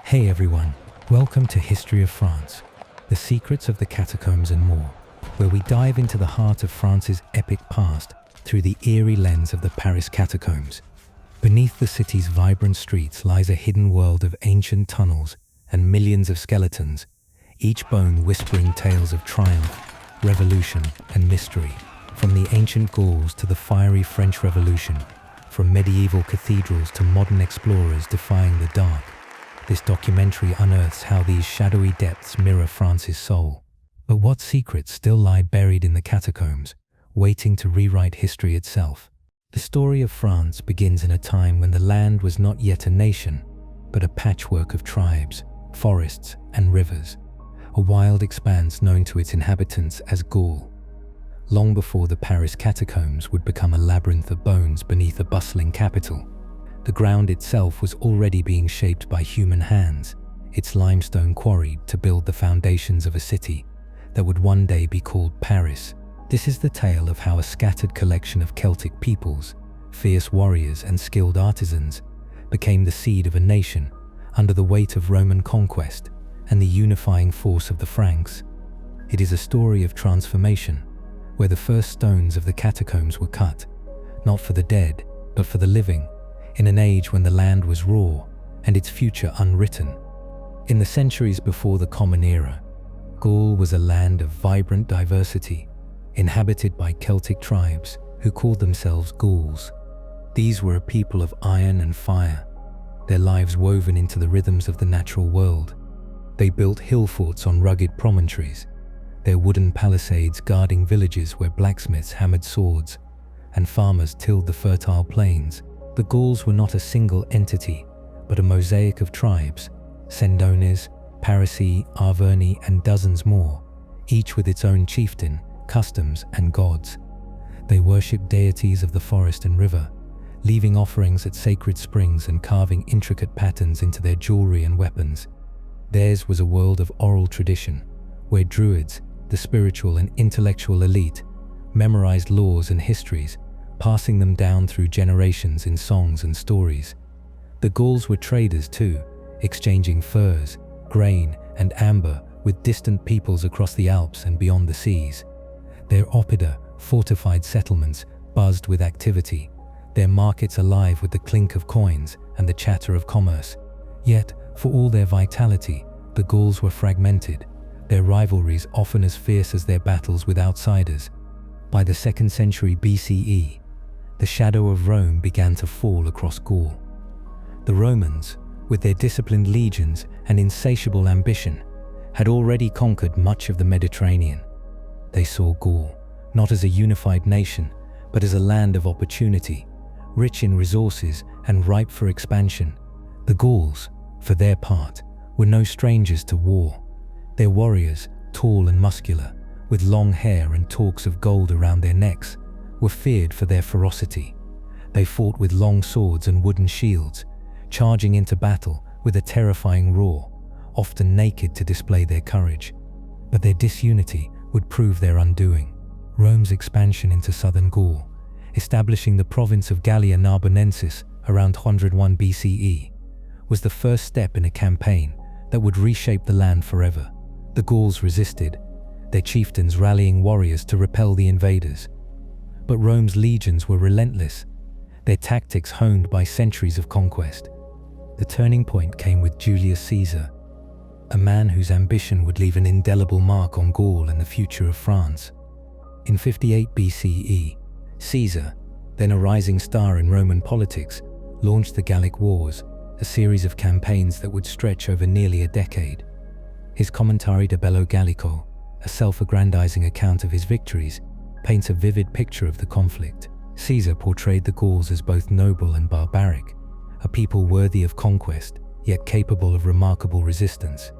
Hey everyone, welcome to History of France, the secrets of the catacombs and more, where we dive into the heart of France's epic past through the eerie lens of the Paris Catacombs. Beneath the city's vibrant streets lies a hidden world of ancient tunnels and millions of skeletons, each bone whispering tales of triumph, revolution, and mystery. From the ancient Gauls to the fiery French Revolution, from medieval cathedrals to modern explorers defying the dark, this documentary unearths how these shadowy depths mirror France's soul. But what secrets still lie buried in the catacombs, waiting to rewrite history itself? The story of France begins in a time when the land was not yet a nation, but a patchwork of tribes, forests, and rivers, a wild expanse known to its inhabitants as Gaul. Long before the Paris Catacombs would become a labyrinth of bones beneath a bustling capital, the ground itself was already being shaped by human hands, its limestone quarried to build the foundations of a city that would one day be called Paris. This is the tale of how a scattered collection of Celtic peoples, fierce warriors and skilled artisans, became the seed of a nation under the weight of Roman conquest and the unifying force of the Franks. It is a story of transformation, where the first stones of the catacombs were cut, not for the dead, but for the living, in an age when the land was raw and its future unwritten. In the centuries before the Common Era, Gaul was a land of vibrant diversity, inhabited by Celtic tribes who called themselves Gauls. These were a people of iron and fire, their lives woven into the rhythms of the natural world. They built hill forts on rugged promontories, their wooden palisades guarding villages where blacksmiths hammered swords and farmers tilled the fertile plains. The Gauls were not a single entity, but a mosaic of tribes, Sendones, Parisii, Arverni, and dozens more, each with its own chieftain, customs, and gods. They worshipped deities of the forest and river, leaving offerings at sacred springs and carving intricate patterns into their jewelry and weapons. Theirs was a world of oral tradition, where druids, the spiritual and intellectual elite, memorized laws and histories, passing them down through generations in songs and stories. The Gauls were traders too, exchanging furs, grain, and amber with distant peoples across the Alps and beyond the seas. Their oppida, fortified settlements, buzzed with activity, their markets alive with the clink of coins and the chatter of commerce. Yet, for all their vitality, the Gauls were fragmented, their rivalries often as fierce as their battles with outsiders. By the 2nd century BCE, the shadow of Rome began to fall across Gaul. The Romans, with their disciplined legions and insatiable ambition, had already conquered much of the Mediterranean. They saw Gaul not as a unified nation, but as a land of opportunity, rich in resources and ripe for expansion. The Gauls, for their part, were no strangers to war. Their warriors, tall and muscular, with long hair and torques of gold around their necks, were feared for their ferocity. They fought with long swords and wooden shields, charging into battle with a terrifying roar, often naked to display their courage. But their disunity would prove their undoing. Rome's expansion into southern Gaul, establishing the province of Gallia Narbonensis around 101 BCE, was the first step in a campaign that would reshape the land forever. The Gauls resisted, their chieftains rallying warriors to repel the invaders. But Rome's legions were relentless, their tactics honed by centuries of conquest. The turning point came with Julius Caesar, a man whose ambition would leave an indelible mark on Gaul and the future of France. In 58 BCE, Caesar, then a rising star in Roman politics, launched the Gallic Wars, a series of campaigns that would stretch over nearly a decade. His Commentari de Bello Gallico, a self-aggrandizing account of his victories, paints a vivid picture of the conflict. Caesar portrayed the Gauls as both noble and barbaric, a people worthy of conquest, yet capable of remarkable resistance.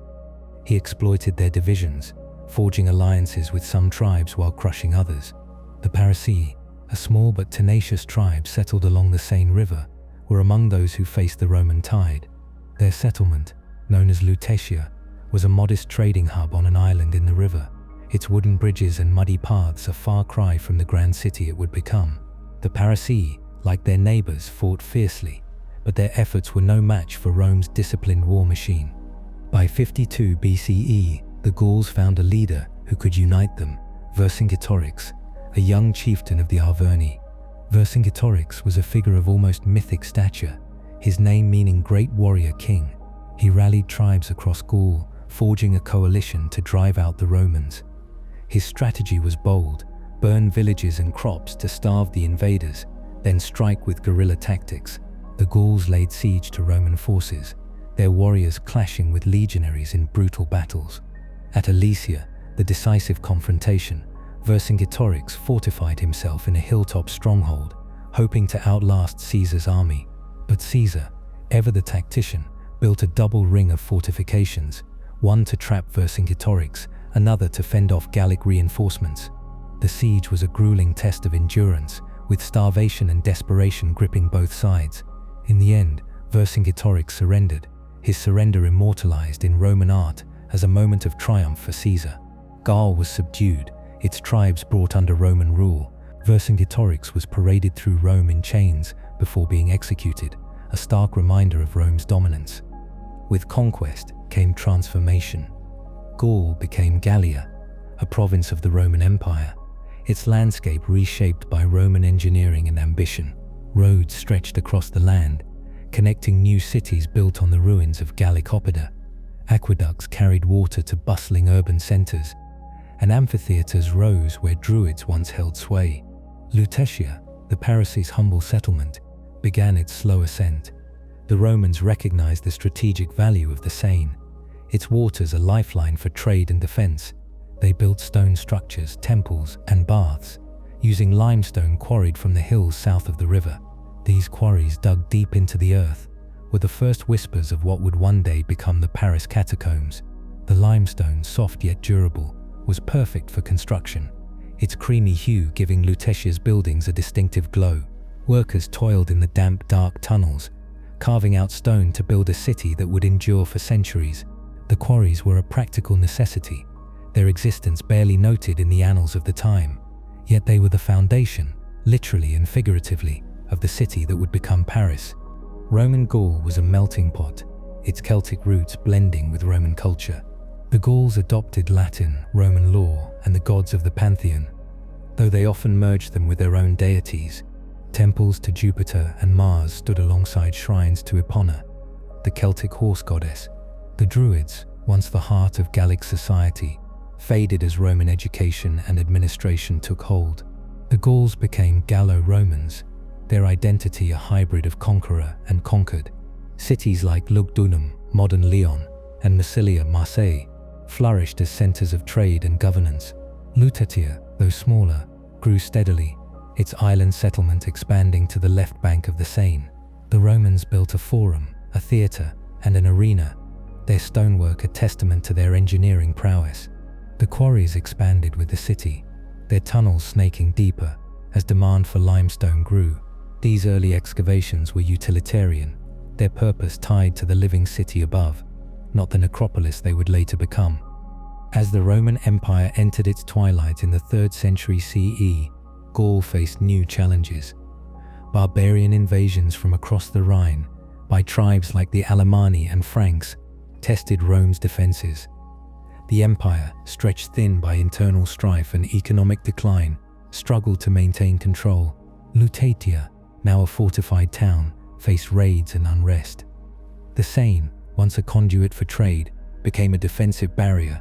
He exploited their divisions, forging alliances with some tribes while crushing others. The Parisii, a small but tenacious tribe settled along the Seine River, were among those who faced the Roman tide. Their settlement, known as Lutetia, was a modest trading hub on an island in the river, its wooden bridges and muddy paths a far cry from the grand city it would become. The Parisii, like their neighbors, fought fiercely, but their efforts were no match for Rome's disciplined war machine. By 52 BCE, the Gauls found a leader who could unite them, Vercingetorix, a young chieftain of the Arverni. Vercingetorix was a figure of almost mythic stature, his name meaning great warrior king. He rallied tribes across Gaul, forging a coalition to drive out the Romans. His strategy was bold: burn villages and crops to starve the invaders, then strike with guerrilla tactics. The Gauls laid siege to Roman forces, their warriors clashing with legionaries in brutal battles. At Alesia, the decisive confrontation, Vercingetorix fortified himself in a hilltop stronghold, hoping to outlast Caesar's army. But Caesar, ever the tactician, built a double ring of fortifications, one to trap Vercingetorix, another to fend off Gallic reinforcements. The siege was a grueling test of endurance, with starvation and desperation gripping both sides. In the end, Vercingetorix surrendered, his surrender immortalized in Roman art as a moment of triumph for Caesar. Gaul was subdued, its tribes brought under Roman rule. Vercingetorix was paraded through Rome in chains before being executed, a stark reminder of Rome's dominance. With conquest came transformation. Gaul became Gallia, a province of the Roman Empire, its landscape reshaped by Roman engineering and ambition. Roads stretched across the land, connecting new cities built on the ruins of Gallic oppida. Aqueducts carried water to bustling urban centers, and amphitheaters rose where Druids once held sway. Lutetia, the Paris' humble settlement, began its slow ascent. The Romans recognized the strategic value of the Seine, its waters a lifeline for trade and defense. They built stone structures, temples, and baths, using limestone quarried from the hills south of the river. These quarries, dug deep into the earth, were the first whispers of what would one day become the Paris Catacombs. The limestone, soft yet durable, was perfect for construction, its creamy hue giving Lutetia's buildings a distinctive glow. Workers toiled in the damp, dark tunnels, carving out stone to build a city that would endure for centuries. The quarries were a practical necessity, their existence barely noted in the annals of the time. Yet they were the foundation, literally and figuratively, of the city that would become Paris. Roman Gaul was a melting pot, its Celtic roots blending with Roman culture. The Gauls adopted Latin, Roman law, and the gods of the pantheon, though they often merged them with their own deities. Temples to Jupiter and Mars stood alongside shrines to Epona, the Celtic horse goddess. The Druids, once the heart of Gallic society, faded as Roman education and administration took hold. The Gauls became Gallo-Romans, their identity a hybrid of conqueror and conquered. Cities like Lugdunum, modern Lyon, and Massilia, Marseille, flourished as centers of trade and governance. Lutetia, though smaller, grew steadily, its island settlement expanding to the left bank of the Seine. The Romans built a forum, a theater, and an arena, their stonework a testament to their engineering prowess. The quarries expanded with the city, their tunnels snaking deeper as demand for limestone grew. These early excavations were utilitarian, their purpose tied to the living city above, not the necropolis they would later become. As the Roman Empire entered its twilight in the 3rd century CE, Gaul faced new challenges. Barbarian invasions from across the Rhine, by tribes like the Alemanni and Franks, tested Rome's defenses. The empire, stretched thin by internal strife and economic decline, struggled to maintain control. Lutetia, now a fortified town, faced raids and unrest. The Seine, once a conduit for trade, became a defensive barrier,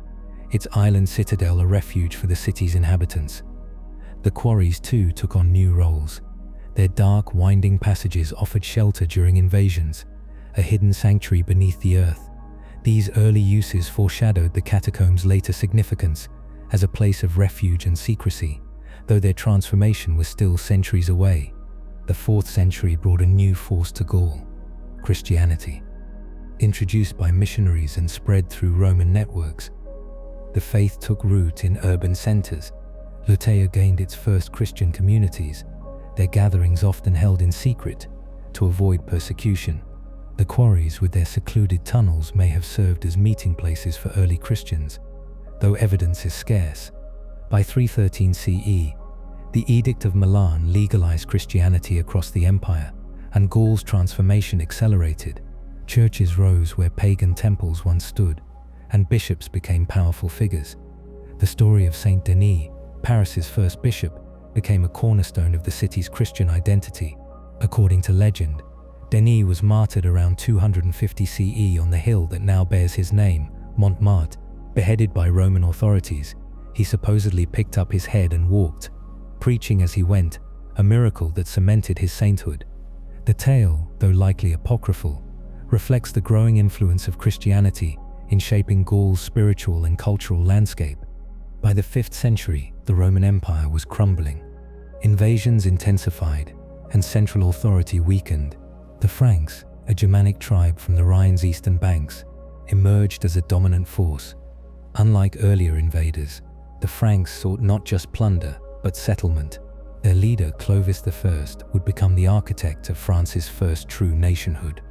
its island citadel a refuge for the city's inhabitants. The quarries too took on new roles. Their dark, winding passages offered shelter during invasions, a hidden sanctuary beneath the earth. These early uses foreshadowed the catacombs' later significance as a place of refuge and secrecy, though their transformation was still centuries away. The 4th century brought a new force to Gaul: Christianity. Introduced by missionaries and spread through Roman networks, the faith took root in urban centers. Lutetia gained its first Christian communities, their gatherings often held in secret to avoid persecution. The quarries with their secluded tunnels may have served as meeting places for early Christians, though evidence is scarce. By 313 CE, the Edict of Milan legalized Christianity across the empire, and Gaul's transformation accelerated. Churches rose where pagan temples once stood, and bishops became powerful figures. The story of Saint Denis, Paris's first bishop, became a cornerstone of the city's Christian identity. According to legend, Denis was martyred around 250 CE on the hill that now bears his name, Montmartre. Beheaded by Roman authorities, he supposedly picked up his head and walked, preaching as he went, a miracle that cemented his sainthood. The tale, though likely apocryphal, reflects the growing influence of Christianity in shaping Gaul's spiritual and cultural landscape. By the 5th century, the Roman Empire was crumbling. Invasions intensified, and central authority weakened. The Franks, a Germanic tribe from the Rhine's eastern banks, emerged as a dominant force. Unlike earlier invaders, the Franks sought not just plunder, but settlement. Their leader, Clovis I, would become the architect of France's first true nationhood.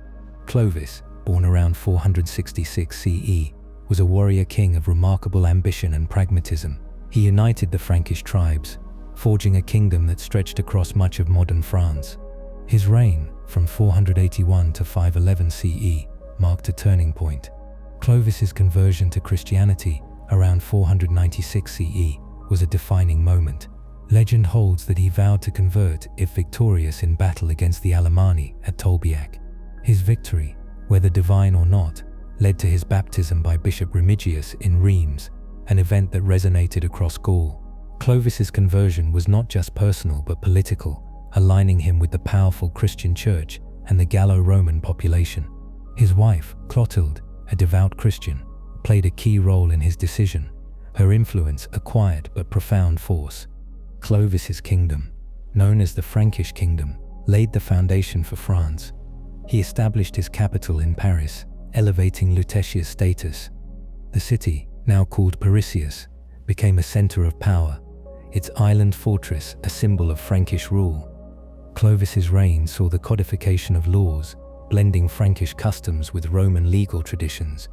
Clovis, born around 466 CE, was a warrior king of remarkable ambition and pragmatism. He united the Frankish tribes, forging a kingdom that stretched across much of modern France. His reign, from 481 to 511 CE, marked a turning point. Clovis's conversion to Christianity, around 496 CE, was a defining moment. Legend holds that he vowed to convert if victorious in battle against the Alemanni at Tolbiac. His victory, whether divine or not, led to his baptism by Bishop Remigius in Reims, an event that resonated across Gaul. Clovis's conversion was not just personal but political, aligning him with the powerful Christian church and the Gallo-Roman population. His wife, Clotilde, a devout Christian, played a key role in his decision, her influence a quiet but profound force. Clovis's kingdom, known as the Frankish Kingdom, laid the foundation for France. He established his capital in Paris, elevating Lutetia's status. The city, now called Parisius, became a center of power, its island fortress a symbol of Frankish rule. Clovis's reign saw the codification of laws, blending Frankish customs with Roman legal traditions.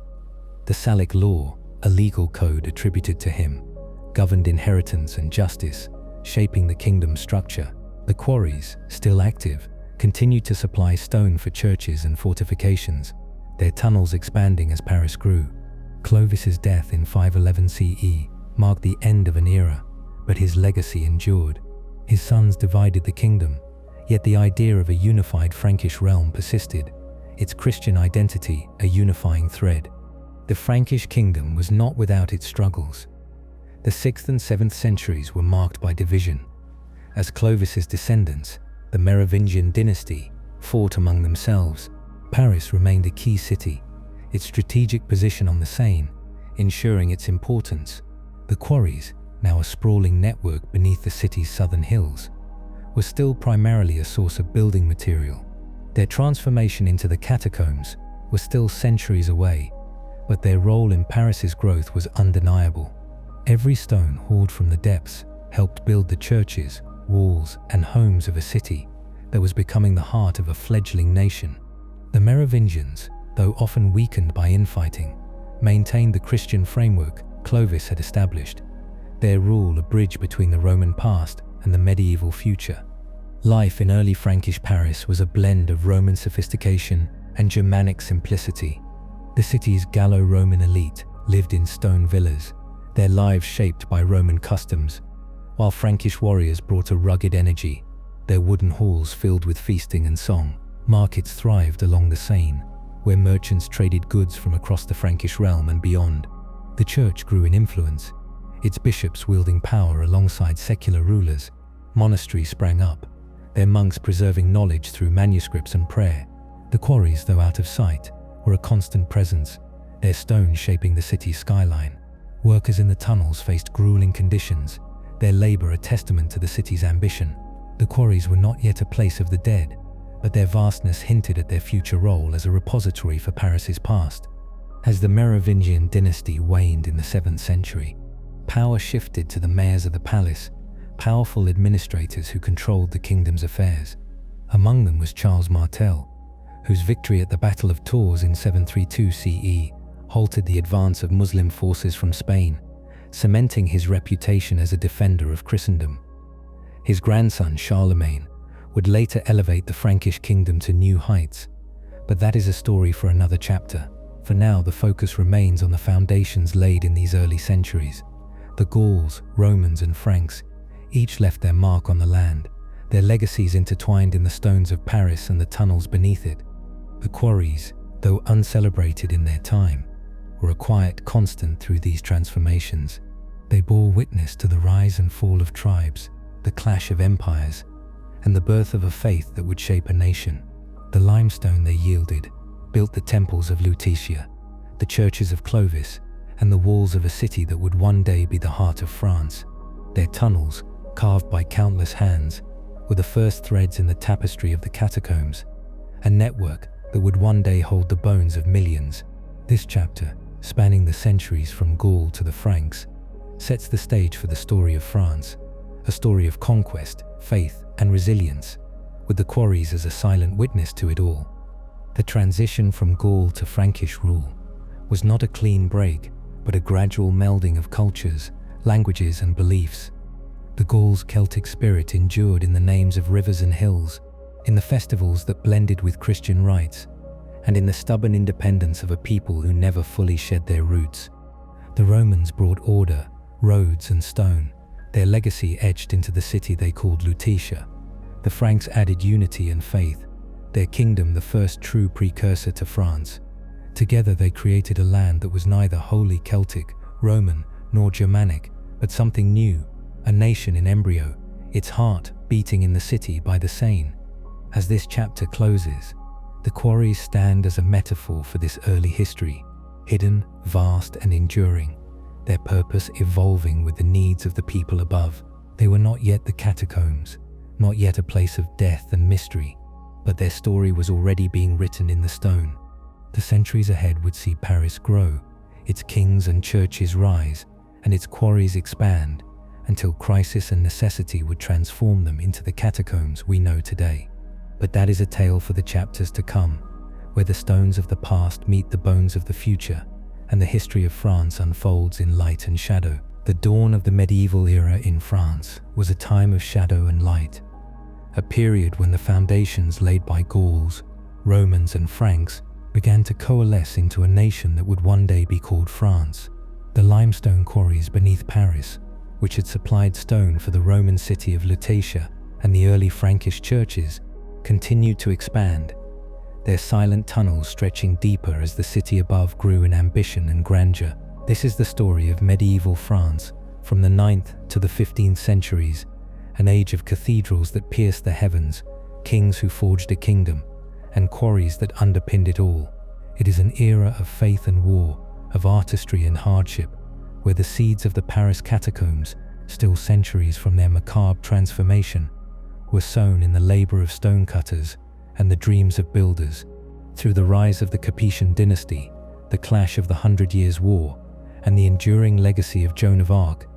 The Salic law, a legal code attributed to him, governed inheritance and justice, shaping the kingdom's structure. The quarries, still active, continued to supply stone for churches and fortifications, their tunnels expanding as Paris grew. Clovis's death in 511 CE marked the end of an era, but his legacy endured. His sons divided the kingdom, yet the idea of a unified Frankish realm persisted, its Christian identity a unifying thread. The Frankish kingdom was not without its struggles. The 6th and 7th centuries were marked by division. As Clovis's descendants, the Merovingian dynasty, fought among themselves, Paris remained a key city, its strategic position on the Seine ensuring its importance. The quarries, now a sprawling network beneath the city's southern hills, were still primarily a source of building material. Their transformation into the catacombs was still centuries away, but their role in Paris's growth was undeniable. Every stone hauled from the depths helped build the churches, walls, and homes of a city that was becoming the heart of a fledgling nation. The Merovingians, though often weakened by infighting, maintained the Christian framework Clovis had established, their rule a bridge between the Roman past and the medieval future. Life in early Frankish Paris was a blend of Roman sophistication and Germanic simplicity. The city's Gallo-Roman elite lived in stone villas, their lives shaped by Roman customs, while Frankish warriors brought a rugged energy, their wooden halls filled with feasting and song. Markets thrived along the Seine, where merchants traded goods from across the Frankish realm and beyond. The church grew in influence, its bishops wielding power alongside secular rulers. Monasteries sprang up, their monks preserving knowledge through manuscripts and prayer. The quarries, though out of sight, were a constant presence, their stone shaping the city's skyline. Workers in the tunnels faced grueling conditions, their labor a testament to the city's ambition. The quarries were not yet a place of the dead, but their vastness hinted at their future role as a repository for Paris's past. As the Merovingian dynasty waned in the 7th century, power shifted to the mayors of the palace, powerful administrators who controlled the kingdom's affairs. Among them was Charles Martel, whose victory at the Battle of Tours in 732 CE halted the advance of Muslim forces from Spain, cementing his reputation as a defender of Christendom. His grandson, Charlemagne, would later elevate the Frankish kingdom to new heights. But that is a story for another chapter. For now, the focus remains on the foundations laid in these early centuries. The Gauls, Romans, and Franks each left their mark on the land, their legacies intertwined in the stones of Paris and the tunnels beneath it. The quarries, though uncelebrated in their time, were a quiet constant through these transformations. They bore witness to the rise and fall of tribes, the clash of empires, and the birth of a faith that would shape a nation. The limestone they yielded built the temples of Lutetia, the churches of Clovis, and the walls of a city that would one day be the heart of France. Their tunnels, carved by countless hands, were the first threads in the tapestry of the catacombs, a network that would one day hold the bones of millions. This chapter, spanning the centuries from Gaul to the Franks, sets the stage for the story of France, a story of conquest, faith, and resilience, with the quarries as a silent witness to it all. The transition from Gaul to Frankish rule was not a clean break, but a gradual melding of cultures, languages, and beliefs. The Gauls' Celtic spirit endured in the names of rivers and hills, in the festivals that blended with Christian rites, and in the stubborn independence of a people who never fully shed their roots. The Romans brought order, roads, and stone, their legacy etched into the city they called Lutetia. The Franks added unity and faith, their kingdom the first true precursor to France. Together they created a land that was neither wholly Celtic, Roman, nor Germanic, but something new, a nation in embryo, its heart beating in the city by the Seine. As this chapter closes, the quarries stand as a metaphor for this early history, hidden, vast, and enduring, their purpose evolving with the needs of the people above. They were not yet the catacombs, not yet a place of death and mystery, but their story was already being written in the stone. The centuries ahead would see Paris grow, its kings and churches rise, and its quarries expand, until crisis and necessity would transform them into the catacombs we know today. But that is a tale for the chapters to come, where the stones of the past meet the bones of the future, and the history of France unfolds in light and shadow. The dawn of the medieval era in France was a time of shadow and light, a period when the foundations laid by Gauls, Romans, and Franks began to coalesce into a nation that would one day be called France. The limestone quarries beneath Paris, which had supplied stone for the Roman city of Lutetia and the early Frankish churches, continued to expand, their silent tunnels stretching deeper as the city above grew in ambition and grandeur. This is the story of medieval France, from the 9th to the 15th centuries, an age of cathedrals that pierced the heavens, kings who forged a kingdom, and quarries that underpinned it all. It is an era of faith and war, of artistry and hardship, where the seeds of the Paris Catacombs, still centuries from their macabre transformation, were sown in the labor of stonecutters and the dreams of builders. Through the rise of the Capetian dynasty, the clash of the 100 Years' War, and the enduring legacy of Joan of Arc,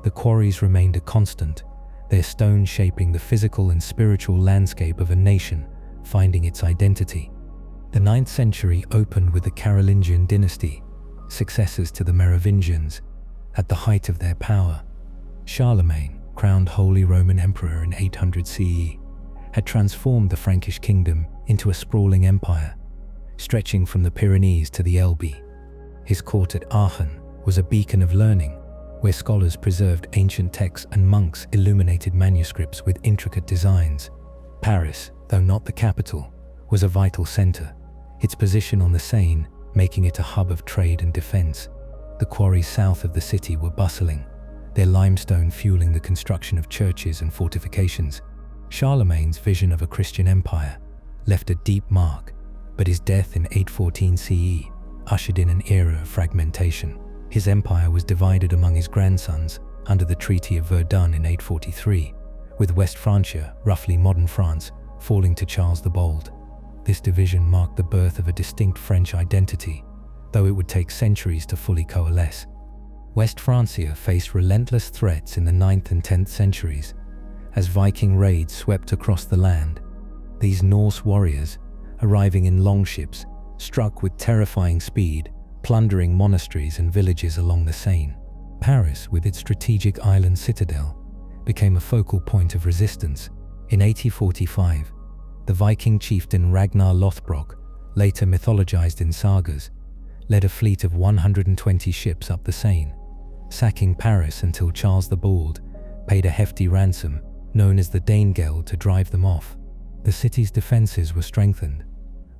the quarries remained a constant, their stone shaping the physical and spiritual landscape of a nation finding its identity. The 9th century opened with the Carolingian dynasty, successors to the Merovingians. At the height of their power, Charlemagne, crowned Holy Roman Emperor in 800 CE, had transformed the Frankish kingdom into a sprawling empire, stretching from the Pyrenees to the Elbe. His court at Aachen was a beacon of learning, where scholars preserved ancient texts and monks illuminated manuscripts with intricate designs. Paris, though not the capital, was a vital center, its position on the Seine making it a hub of trade and defense. The quarries south of the city were bustling, their limestone fueling the construction of churches and fortifications. Charlemagne's vision of a Christian empire left a deep mark, but his death in 814 CE ushered in an era of fragmentation. His empire was divided among his grandsons under the Treaty of Verdun in 843, with West Francia, roughly modern France, falling to Charles the Bold. This division marked the birth of a distinct French identity, though it would take centuries to fully coalesce. West Francia faced relentless threats in the 9th and 10th centuries, as Viking raids swept across the land. These Norse warriors, arriving in longships, struck with terrifying speed, plundering monasteries and villages along the Seine. Paris, with its strategic island citadel, became a focal point of resistance, In 8045, the Viking chieftain Ragnar Lothbrok, later mythologized in sagas, led a fleet of 120 ships up the Seine, sacking Paris until Charles the Bald paid a hefty ransom, known as the Danegeld, to drive them off. The city's defenses were strengthened,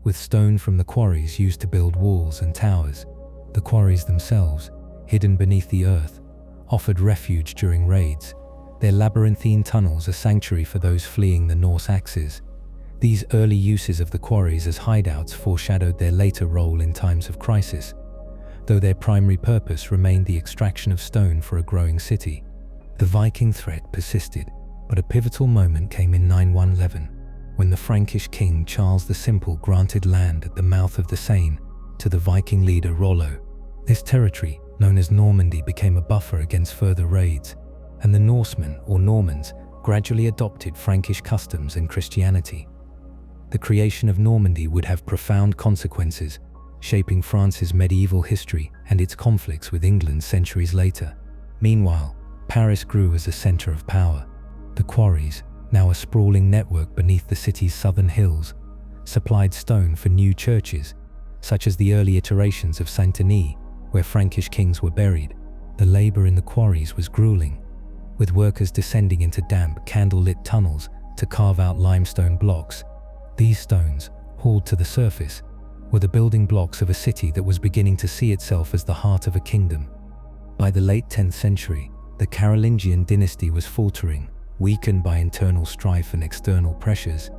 with stone from the quarries used to build walls and towers. The quarries themselves, hidden beneath the earth, offered refuge during raids, their labyrinthine tunnels a sanctuary for those fleeing the Norse axes. These early uses of the quarries as hideouts foreshadowed their later role in times of crisis, though their primary purpose remained the extraction of stone for a growing city. The Viking threat persisted, but a pivotal moment came in 911, when the Frankish king Charles the Simple granted land at the mouth of the Seine to the Viking leader Rollo. This territory, known as Normandy, became a buffer against further raids, and the Norsemen, or Normans, gradually adopted Frankish customs and Christianity. The creation of Normandy would have profound consequences, shaping France's medieval history and its conflicts with England centuries later. Meanwhile, Paris grew as a center of power. The quarries, now a sprawling network beneath the city's southern hills, supplied stone for new churches, such as the early iterations of Saint-Denis, where Frankish kings were buried. The labor in the quarries was grueling, with workers descending into damp, candle-lit tunnels to carve out limestone blocks. These stones, hauled to the surface, were the building blocks of a city that was beginning to see itself as the heart of a kingdom. By the late 10th century, the Carolingian dynasty was faltering, weakened by internal strife and external pressures.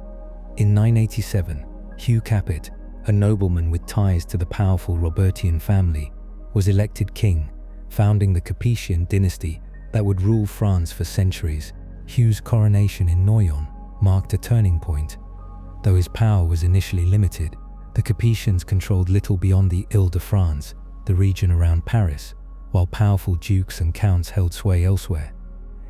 In 987, Hugh Capet, a nobleman with ties to the powerful Robertian family, was elected king, founding the Capetian dynasty that would rule France for centuries. Hugh's coronation in Noyon marked a turning point. Though his power was initially limited, the Capetians controlled little beyond the Ile-de-France, the region around Paris, while powerful dukes and counts held sway elsewhere.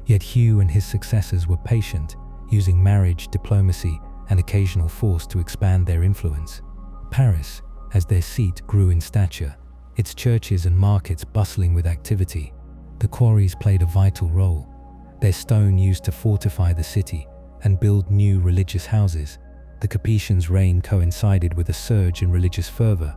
Yet Hugh and his successors were patient, using marriage, diplomacy, and occasional force to expand their influence. Paris, as their seat, grew in stature, its churches and markets bustling with activity. The quarries played a vital role, their stone used to fortify the city and build new religious houses. The Capetians' reign coincided with a surge in religious fervor,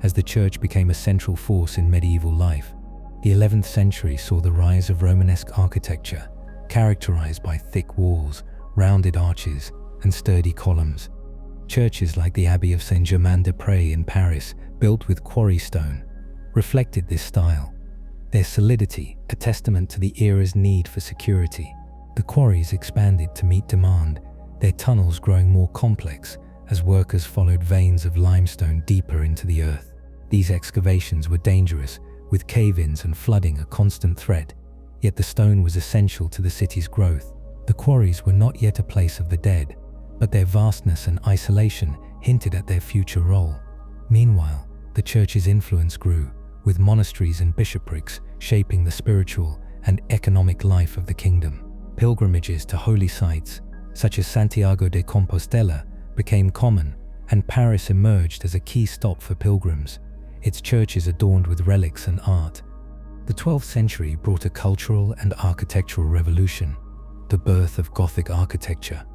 as the church became a central force in medieval life. The 11th century saw the rise of Romanesque architecture, characterized by thick walls, rounded arches, and sturdy columns. Churches like the Abbey of Saint-Germain-des-Prés in Paris, built with quarry stone, reflected this style, their solidity a testament to the era's need for security. The quarries expanded to meet demand, their tunnels growing more complex as workers followed veins of limestone deeper into the earth. These excavations were dangerous, with cave-ins and flooding a constant threat, yet the stone was essential to the city's growth. The quarries were not yet a place of the dead, but their vastness and isolation hinted at their future role. Meanwhile, the church's influence grew, with monasteries and bishoprics shaping the spiritual and economic life of the kingdom. Pilgrimages to holy sites, such as Santiago de Compostela, became common, and Paris emerged as a key stop for pilgrims, its churches adorned with relics and art. The 12th century brought a cultural and architectural revolution, the birth of Gothic architecture.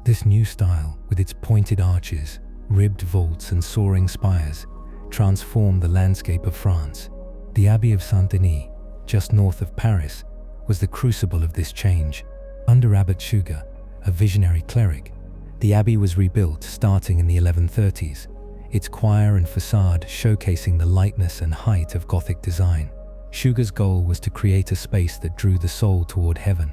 This new style, with its pointed arches, ribbed vaults and soaring spires, transformed the landscape of France. The Abbey of Saint-Denis, just north of Paris, was the crucible of this change. Under Abbot Suger, a visionary cleric, the abbey was rebuilt starting in the 1130s, its choir and facade showcasing the lightness and height of Gothic design. Suger's goal was to create a space that drew the soul toward heaven,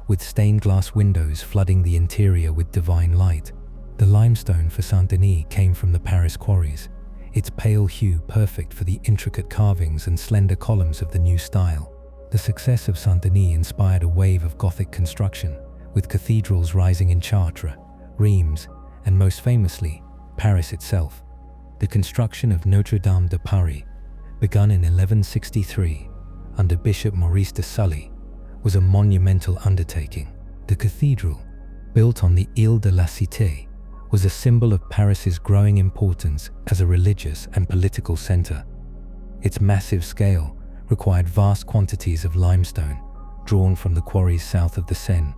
with stained glass windows flooding the interior with divine light. The limestone for Saint-Denis came from the Paris quarries, its pale hue perfect for the intricate carvings and slender columns of the new style. The success of Saint-Denis inspired a wave of Gothic construction, with cathedrals rising in Chartres, Reims, and most famously, Paris itself. The construction of Notre-Dame de Paris, begun in 1163 under Bishop Maurice de Sully, was a monumental undertaking. The cathedral, built on the Ile de la Cité, was a symbol of Paris's growing importance as a religious and political center. Its massive scale required vast quantities of limestone, drawn from the quarries south of the Seine.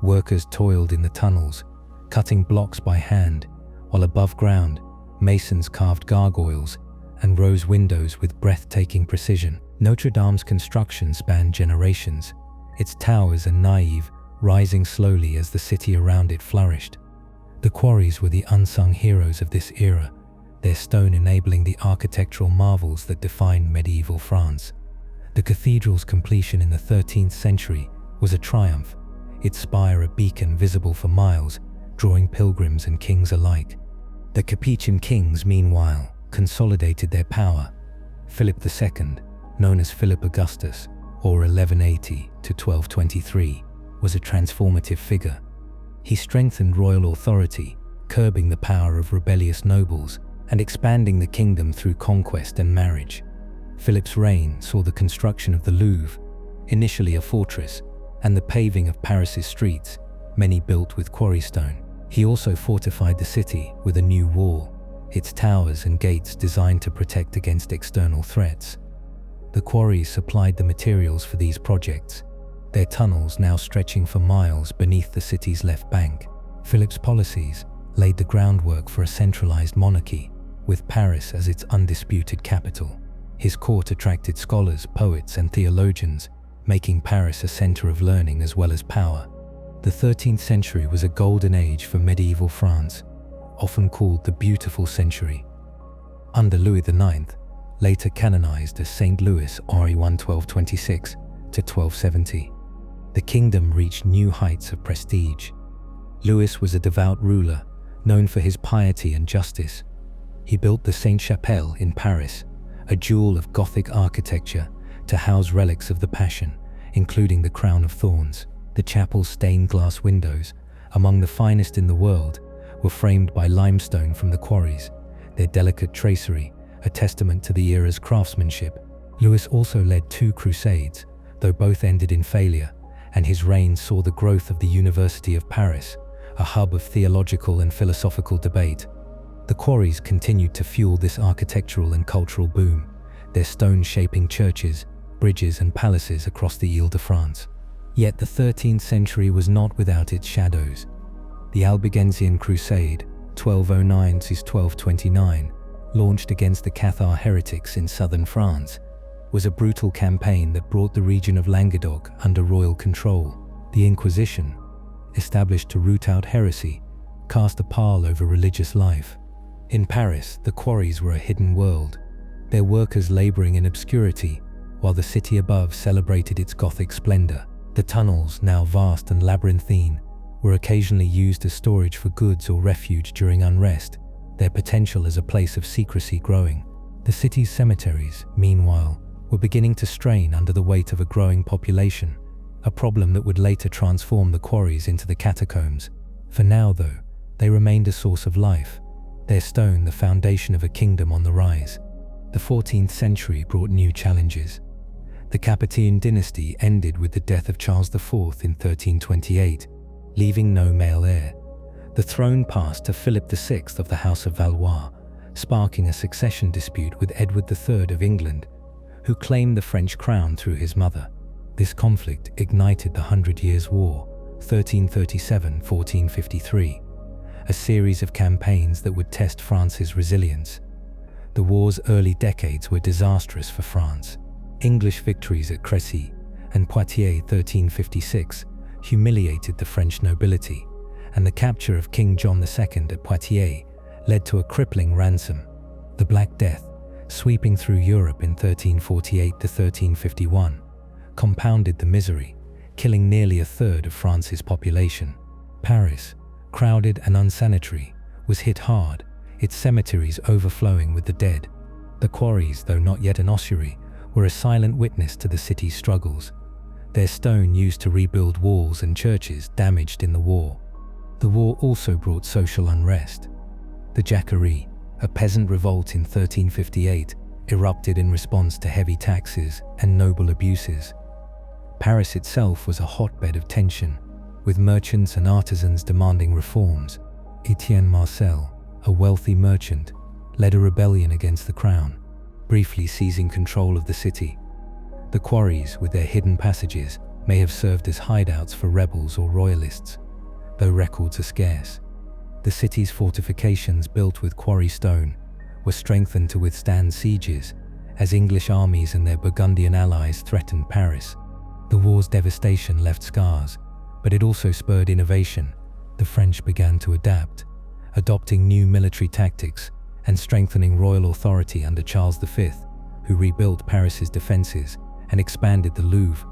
Workers toiled in the tunnels, cutting blocks by hand, while above ground, masons carved gargoyles and rose windows with breathtaking precision. Notre Dame's construction spanned generations, its towers and nave rising slowly as the city around it flourished. The quarries were the unsung heroes of this era, their stone enabling the architectural marvels that defined medieval France. The cathedral's completion in the 13th century was a triumph, its spire a beacon visible for miles, drawing pilgrims and kings alike. The Capetian kings, meanwhile, consolidated their power. Philip II, known as Philip Augustus, or 1180 to 1223, was a transformative figure. He strengthened royal authority, curbing the power of rebellious nobles and expanding the kingdom through conquest and marriage. Philip's reign saw the construction of the Louvre, initially a fortress, and the paving of Paris's streets, many built with quarry stone. He also fortified the city with a new wall, its towers and gates designed to protect against external threats. The quarries supplied the materials for these projects, their tunnels now stretching for miles beneath the city's left bank. Philip's policies laid the groundwork for a centralized monarchy, with Paris as its undisputed capital. His court attracted scholars, poets, and theologians, making Paris a center of learning as well as power. The 13th century was a golden age for medieval France, often called the Beautiful Century. Under Louis IX, later canonized as Saint Louis Henri I 1226 to 1270, the kingdom reached new heights of prestige. Louis was a devout ruler, known for his piety and justice. He built the Sainte-Chapelle in Paris, a jewel of Gothic architecture to house relics of the Passion, including the crown of thorns. The chapel's stained glass windows, among the finest in the world, were framed by limestone from the quarries, their delicate tracery a testament to the era's craftsmanship. Louis also led 2 crusades, though both ended in failure, and his reign saw the growth of the University of Paris, a hub of theological and philosophical debate. The quarries continued to fuel this architectural and cultural boom, their stone shaping churches, bridges and palaces across the Ile-de-France. Yet the 13th century was not without its shadows. The Albigensian Crusade, 1209–1229, launched against the Cathar heretics in southern France, was a brutal campaign that brought the region of Languedoc under royal control. The Inquisition, established to root out heresy, cast a pall over religious life. In Paris, the quarries were a hidden world, their workers laboring in obscurity, while the city above celebrated its Gothic splendor. The tunnels, now vast and labyrinthine, were occasionally used as storage for goods or refuge during unrest, their potential as a place of secrecy growing. The city's cemeteries, meanwhile, were beginning to strain under the weight of a growing population, a problem that would later transform the quarries into the catacombs. For now, though, they remained a source of life, their stone the foundation of a kingdom on the rise. The 14th century brought new challenges. The Capetian dynasty ended with the death of Charles IV in 1328, leaving no male heir. The throne passed to Philip VI of the House of Valois, sparking a succession dispute with Edward III of England, who claimed the French crown through his mother. This conflict ignited the Hundred Years' War, 1337–1453, a series of campaigns that would test France's resilience. The war's early decades were disastrous for France. English victories at Crécy and Poitiers 1356 humiliated the French nobility, and the capture of King John II at Poitiers led to a crippling ransom. The Black Death, sweeping through Europe in 1348–1351, compounded the misery, killing nearly a third of France's population. Paris, crowded and unsanitary, was hit hard, its cemeteries overflowing with the dead. The quarries, though not yet an ossuary, were a silent witness to the city's struggles, their stone used to rebuild walls and churches damaged in the war. The war also brought social unrest. The Jacquerie, a peasant revolt in 1358, erupted in response to heavy taxes and noble abuses. Paris itself was a hotbed of tension, with merchants and artisans demanding reforms. Etienne Marcel, a wealthy merchant, led a rebellion against the crown, briefly seizing control of the city. The quarries, with their hidden passages, may have served as hideouts for rebels or royalists, though records are scarce. The city's fortifications, built with quarry stone, were strengthened to withstand sieges as English armies and their Burgundian allies threatened Paris. The war's devastation left scars, but it also spurred innovation. The French began to adapt, adopting new military tactics and strengthening royal authority under Charles V, who rebuilt Paris's defenses and expanded the Louvre.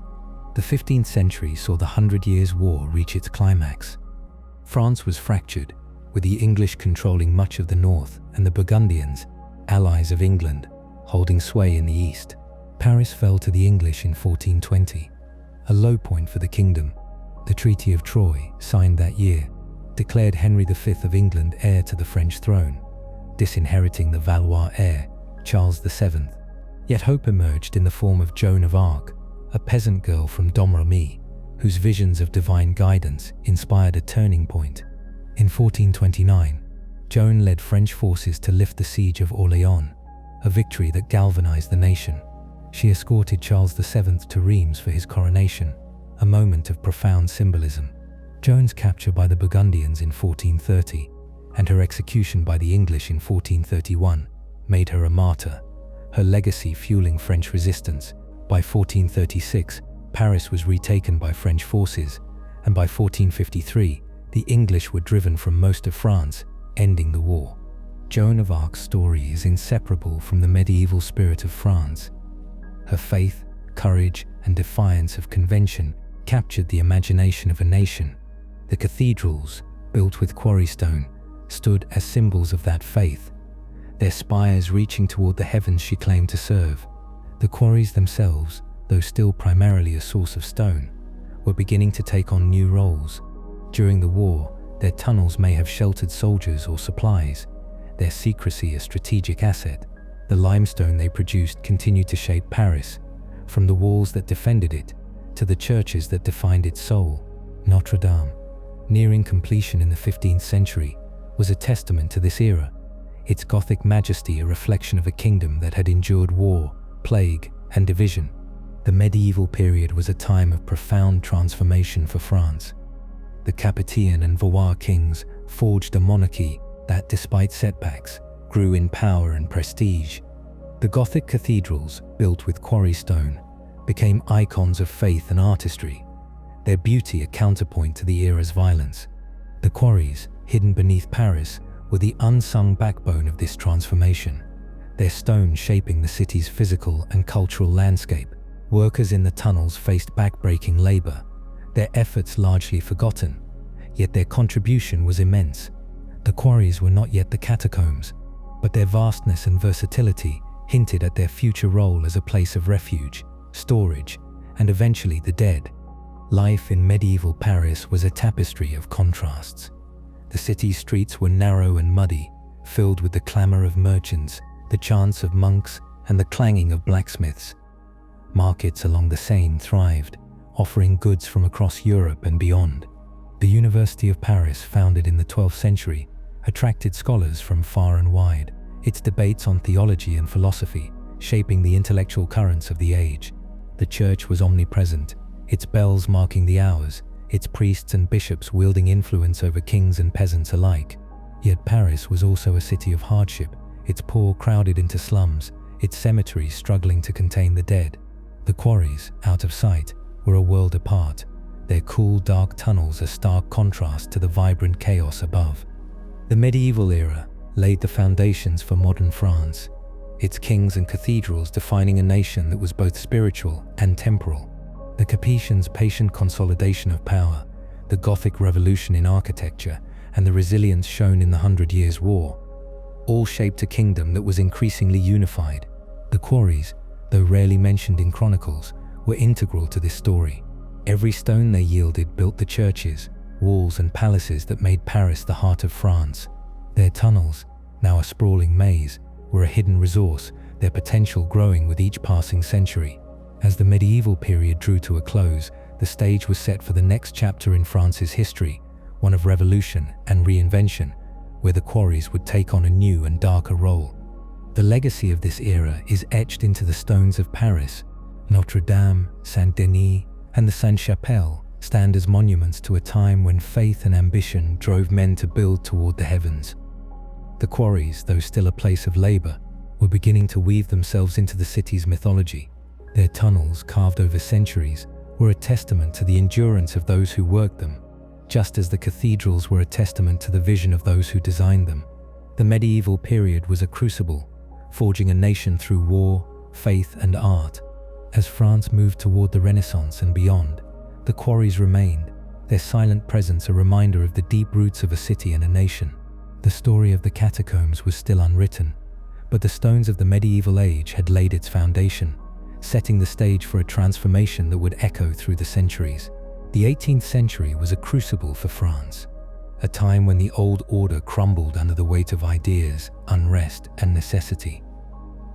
The 15th century saw the 100 Years' War reach its climax. France was fractured, with the English controlling much of the north and the Burgundians, allies of England, holding sway in the east. Paris fell to the English in 1420, a low point for the kingdom. The Treaty of Troyes, signed that year, declared Henry V of England heir to the French throne, disinheriting the Valois heir, Charles VII. Yet hope emerged in the form of Joan of Arc, a peasant girl from Domremy, whose visions of divine guidance inspired a turning point. In 1429, Joan led French forces to lift the siege of Orléans, a victory that galvanized the nation. She escorted Charles VII to Reims for his coronation, a moment of profound symbolism. Joan's capture by the Burgundians in 1430 and her execution by the English in 1431 made her a martyr, her legacy fueling French resistance. By 1436, Paris was retaken by French forces, and by 1453, the English were driven from most of France, ending the war. Joan of Arc's story is inseparable from the medieval spirit of France. Her faith, courage, and defiance of convention captured the imagination of a nation. The cathedrals, built with quarry stone, stood as symbols of that faith, their spires reaching toward the heavens she claimed to serve. The quarries themselves, though still primarily a source of stone, were beginning to take on new roles. During the war, their tunnels may have sheltered soldiers or supplies, their secrecy a strategic asset. The limestone they produced continued to shape Paris, from the walls that defended it to the churches that defined its soul. Notre Dame, nearing completion in the 15th century, was a testament to this era, its Gothic majesty a reflection of a kingdom that had endured war, plague, and division. The medieval period was a time of profound transformation for France. The Capetian and Valois kings forged a monarchy that, despite setbacks, grew in power and prestige. The Gothic cathedrals, built with quarry stone, became icons of faith and artistry, their beauty a counterpoint to the era's violence. The quarries, hidden beneath Paris, were the unsung backbone of this transformation, their stone shaping the city's physical and cultural landscape. Workers in the tunnels faced backbreaking labor, their efforts largely forgotten, yet their contribution was immense. The quarries were not yet the catacombs, but their vastness and versatility hinted at their future role as a place of refuge, storage, and eventually the dead. Life in medieval Paris was a tapestry of contrasts. The city's streets were narrow and muddy, filled with the clamor of merchants, the chants of monks, and the clanging of blacksmiths. Markets along the Seine thrived, offering goods from across Europe and beyond. The University of Paris, founded in the 12th century, attracted scholars from far and wide, its debates on theology and philosophy shaping the intellectual currents of the age. The church was omnipresent, its bells marking the hours, its priests and bishops wielding influence over kings and peasants alike. Yet Paris was also a city of hardship, its poor crowded into slums, its cemeteries struggling to contain the dead. The quarries, out of sight, were a world apart, their cool, dark tunnels a stark contrast to the vibrant chaos above. The medieval era laid the foundations for modern France, its kings and cathedrals defining a nation that was both spiritual and temporal. The Capetians' patient consolidation of power, the Gothic revolution in architecture, and the resilience shown in the 100 Years' War, all shaped a kingdom that was increasingly unified. The quarries, though rarely mentioned in chronicles, were integral to this story. Every stone they yielded built the churches, walls, and palaces that made Paris the heart of France. Their tunnels, now a sprawling maze, were a hidden resource, their potential growing with each passing century. As the medieval period drew to a close, the stage was set for the next chapter in France's history, one of revolution and reinvention, where the quarries would take on a new and darker role. The legacy of this era is etched into the stones of Paris. Notre Dame, Saint-Denis, and the Sainte-Chapelle stand as monuments to a time when faith and ambition drove men to build toward the heavens. The quarries, though still a place of labor, were beginning to weave themselves into the city's mythology. Their tunnels, carved over centuries, were a testament to the endurance of those who worked them, just as the cathedrals were a testament to the vision of those who designed them. The medieval period was a crucible, forging a nation through war, faith, and art. As France moved toward the Renaissance and beyond, the quarries remained, their silent presence a reminder of the deep roots of a city and a nation. The story of the catacombs was still unwritten, but the stones of the medieval age had laid its foundation, setting the stage for a transformation that would echo through the centuries. The 18th century was a crucible for France, a time when the old order crumbled under the weight of ideas, unrest, and necessity.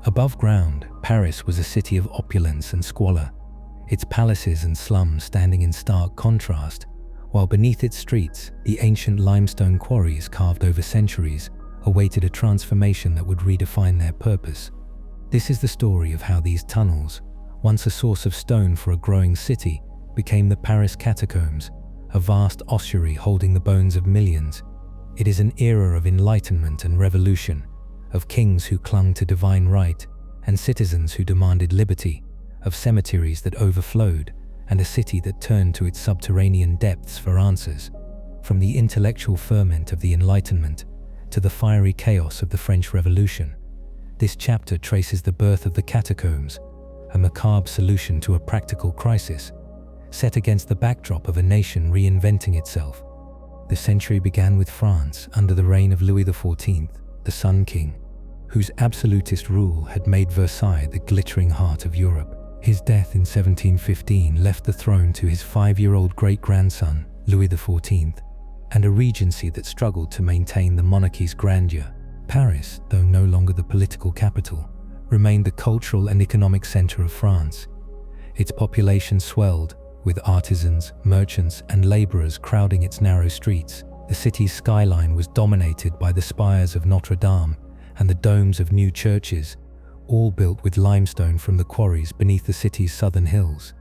Above ground, Paris was a city of opulence and squalor, its palaces and slums standing in stark contrast, while beneath its streets, the ancient limestone quarries carved over centuries awaited a transformation that would redefine their purpose. This is the story of how these tunnels, once a source of stone for a growing city, became the Paris Catacombs, a vast ossuary holding the bones of millions. It is an era of enlightenment and revolution, of kings who clung to divine right and citizens who demanded liberty, of cemeteries that overflowed and a city that turned to its subterranean depths for answers. From the intellectual ferment of the Enlightenment to the fiery chaos of the French Revolution, this chapter traces the birth of the catacombs, a macabre solution to a practical crisis, set against the backdrop of a nation reinventing itself. The century began with France under the reign of Louis XIV, the Sun King, whose absolutist rule had made Versailles the glittering heart of Europe. His death in 1715 left the throne to his 5-year-old great-grandson, Louis XIV, and a regency that struggled to maintain the monarchy's grandeur. Paris, though no longer the political capital, remained the cultural and economic center of France. Its population swelled, with artisans, merchants, and laborers crowding its narrow streets. The city's skyline was dominated by the spires of Notre Dame and the domes of new churches, all built with limestone from the quarries beneath the city's southern hills.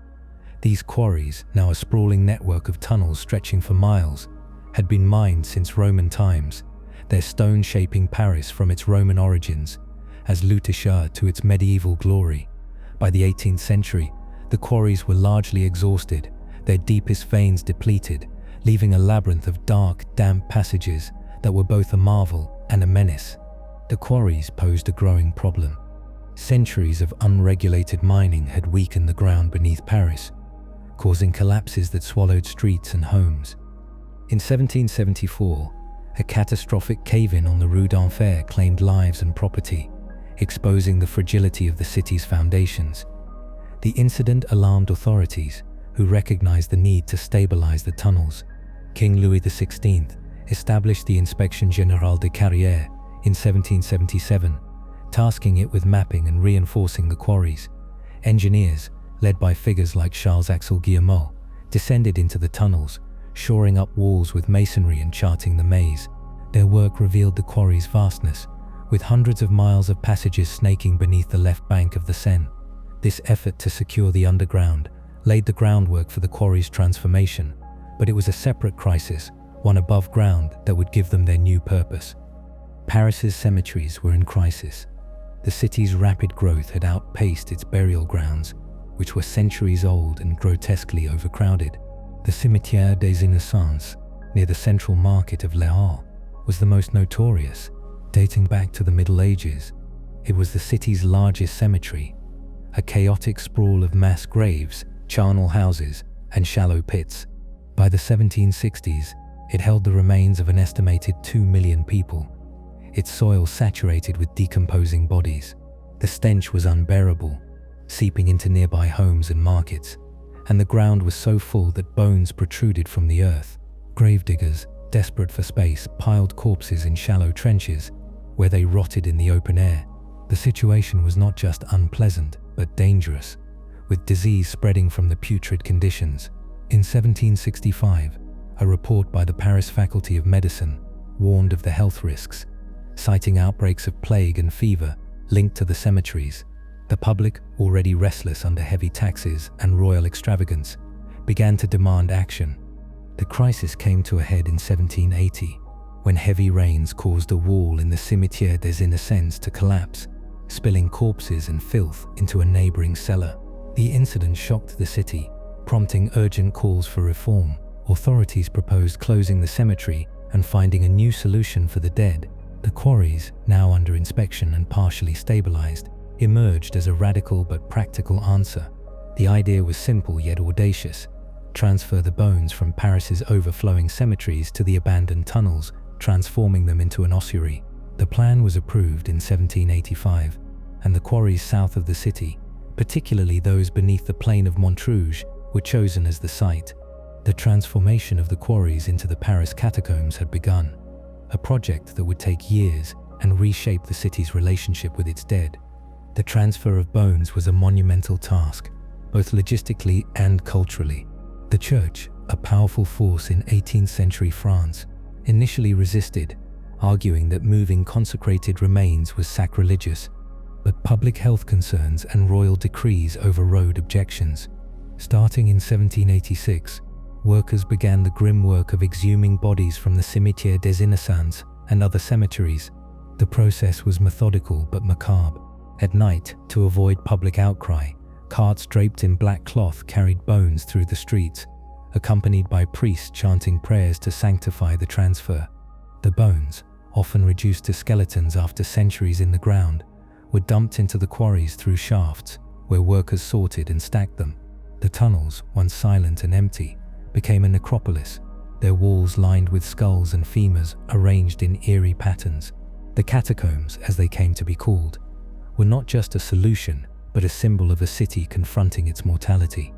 These quarries, now a sprawling network of tunnels stretching for miles, had been mined since Roman times, their stone shaping Paris from its Roman origins, as Lutetia to its medieval glory. By the 18th century, the quarries were largely exhausted, their deepest veins depleted, leaving a labyrinth of dark, damp passages that were both a marvel and a menace. The quarries posed a growing problem. Centuries of unregulated mining had weakened the ground beneath Paris, causing collapses that swallowed streets and homes. In 1774, a catastrophic cave-in on the Rue d'Enfer claimed lives and property, exposing the fragility of the city's foundations. The incident alarmed authorities, who recognized the need to stabilize the tunnels. King Louis XVI established the Inspection Générale des Carrières in 1777, tasking it with mapping and reinforcing the quarries. Engineers, led by figures like Charles-Axel Guillemot, descended into the tunnels, shoring up walls with masonry and charting the maze. Their work revealed the quarry's vastness, with hundreds of miles of passages snaking beneath the left bank of the Seine. This effort to secure the underground laid the groundwork for the quarry's transformation, but it was a separate crisis, one above ground, that would give them their new purpose. Paris's cemeteries were in crisis. The city's rapid growth had outpaced its burial grounds, which were centuries old and grotesquely overcrowded. The Cimetière des Innocents, near the central market of Les Halles, was the most notorious. Dating back to the Middle Ages, it was the city's largest cemetery, a chaotic sprawl of mass graves, charnel houses, and shallow pits. By the 1760s, it held the remains of an estimated 2 million people, its soil saturated with decomposing bodies. The stench was unbearable, seeping into nearby homes and markets, and the ground was so full that bones protruded from the earth. Gravediggers, desperate for space, piled corpses in shallow trenches, where they rotted in the open air. The situation was not just unpleasant, but dangerous, with disease spreading from the putrid conditions. In 1765, a report by the Paris Faculty of Medicine warned of the health risks, citing outbreaks of plague and fever linked to the cemeteries. The public, already restless under heavy taxes and royal extravagance, began to demand action. The crisis came to a head in 1780, when heavy rains caused a wall in the Cimetière des Innocents to collapse, spilling corpses and filth into a neighboring cellar. The incident shocked the city, prompting urgent calls for reform. Authorities proposed closing the cemetery and finding a new solution for the dead. The quarries, now under inspection and partially stabilized, emerged as a radical but practical answer. The idea was simple yet audacious: transfer the bones from Paris's overflowing cemeteries to the abandoned tunnels, transforming them into an ossuary. The plan was approved in 1785, and the quarries south of the city, particularly those beneath the plain of Montrouge, were chosen as the site. The transformation of the quarries into the Paris Catacombs had begun, a project that would take years and reshape the city's relationship with its dead. The transfer of bones was a monumental task, both logistically and culturally. The Church, a powerful force in 18th century France, initially resisted, arguing that moving consecrated remains was sacrilegious, but public health concerns and royal decrees overrode objections. Starting in 1786, workers began the grim work of exhuming bodies from the Cimetière des Innocents and other cemeteries. The process was methodical but macabre. At night, to avoid public outcry, carts draped in black cloth carried bones through the streets, accompanied by priests chanting prayers to sanctify the transfer. The bones, often reduced to skeletons after centuries in the ground, were dumped into the quarries through shafts, where workers sorted and stacked them. The tunnels, once silent and empty, became a necropolis, their walls lined with skulls and femurs arranged in eerie patterns. The catacombs, as they came to be called, were not just a solution, but a symbol of a city confronting its mortality.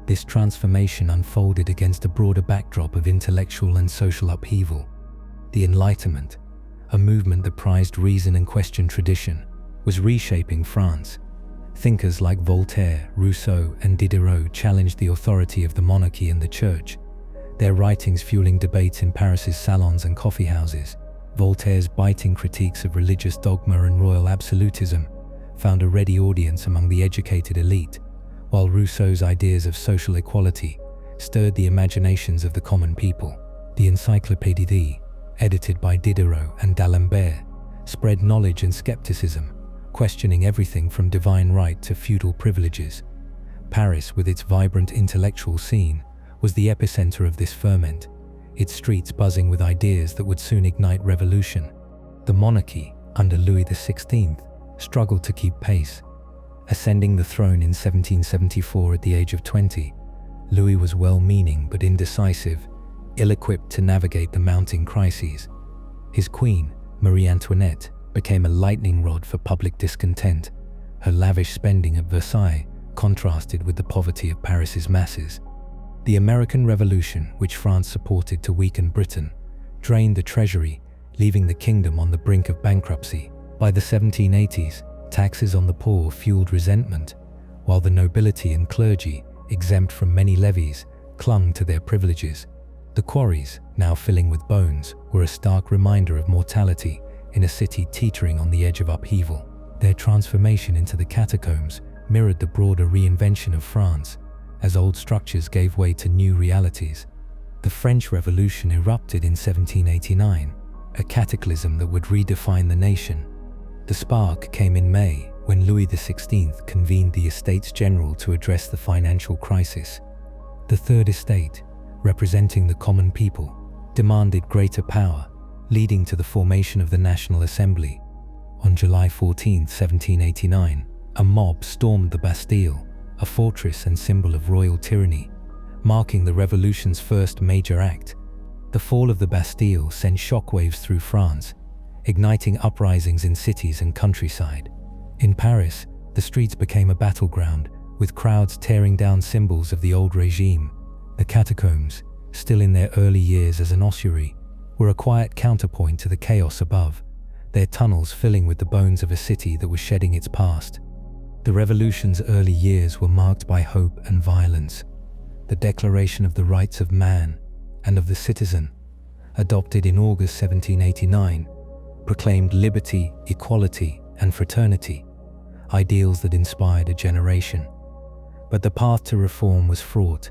This transformation unfolded against a broader backdrop of intellectual and social upheaval. The Enlightenment, a movement that prized reason and questioned tradition, was reshaping France. Thinkers like Voltaire, Rousseau, and Diderot challenged the authority of the monarchy and the church, their writings fueling debates in Paris's salons and coffeehouses. Voltaire's biting critiques of religious dogma and royal absolutism found a ready audience among the educated elite, while Rousseau's ideas of social equality stirred the imaginations of the common people. The Encyclopédie, edited by Diderot and d'Alembert, spread knowledge and skepticism, questioning everything from divine right to feudal privileges. Paris, with its vibrant intellectual scene, was the epicenter of this ferment, its streets buzzing with ideas that would soon ignite revolution. The monarchy, under Louis XVI, struggled to keep pace. Ascending the throne in 1774 at the age of 20, Louis was well-meaning but indecisive, ill-equipped to navigate the mounting crises. His queen, Marie Antoinette, became a lightning rod for public discontent. Her lavish spending at Versailles contrasted with the poverty of Paris's masses. The American Revolution, which France supported to weaken Britain, drained the treasury, leaving the kingdom on the brink of bankruptcy. By the 1780s, taxes on the poor fueled resentment, while the nobility and clergy, exempt from many levies, clung to their privileges. The quarries, now filling with bones, were a stark reminder of mortality in a city teetering on the edge of upheaval. Their transformation into the catacombs mirrored the broader reinvention of France, as old structures gave way to new realities. The French Revolution erupted in 1789, a cataclysm that would redefine the nation. The spark came in May, when Louis XVI convened the Estates General to address the financial crisis. The Third Estate, representing the common people, demanded greater power, leading to the formation of the National Assembly. On July 14, 1789, a mob stormed the Bastille, a fortress and symbol of royal tyranny, marking the revolution's first major act. The fall of the Bastille sent shockwaves through France, igniting uprisings in cities and countryside. In Paris, the streets became a battleground, with crowds tearing down symbols of the old regime. The catacombs, still in their early years as an ossuary, were a quiet counterpoint to the chaos above, their tunnels filling with the bones of a city that was shedding its past. The revolution's early years were marked by hope and violence. The Declaration of the Rights of Man and of the Citizen, adopted in August 1789, proclaimed liberty, equality, and fraternity, ideals that inspired a generation. But the path to reform was fraught.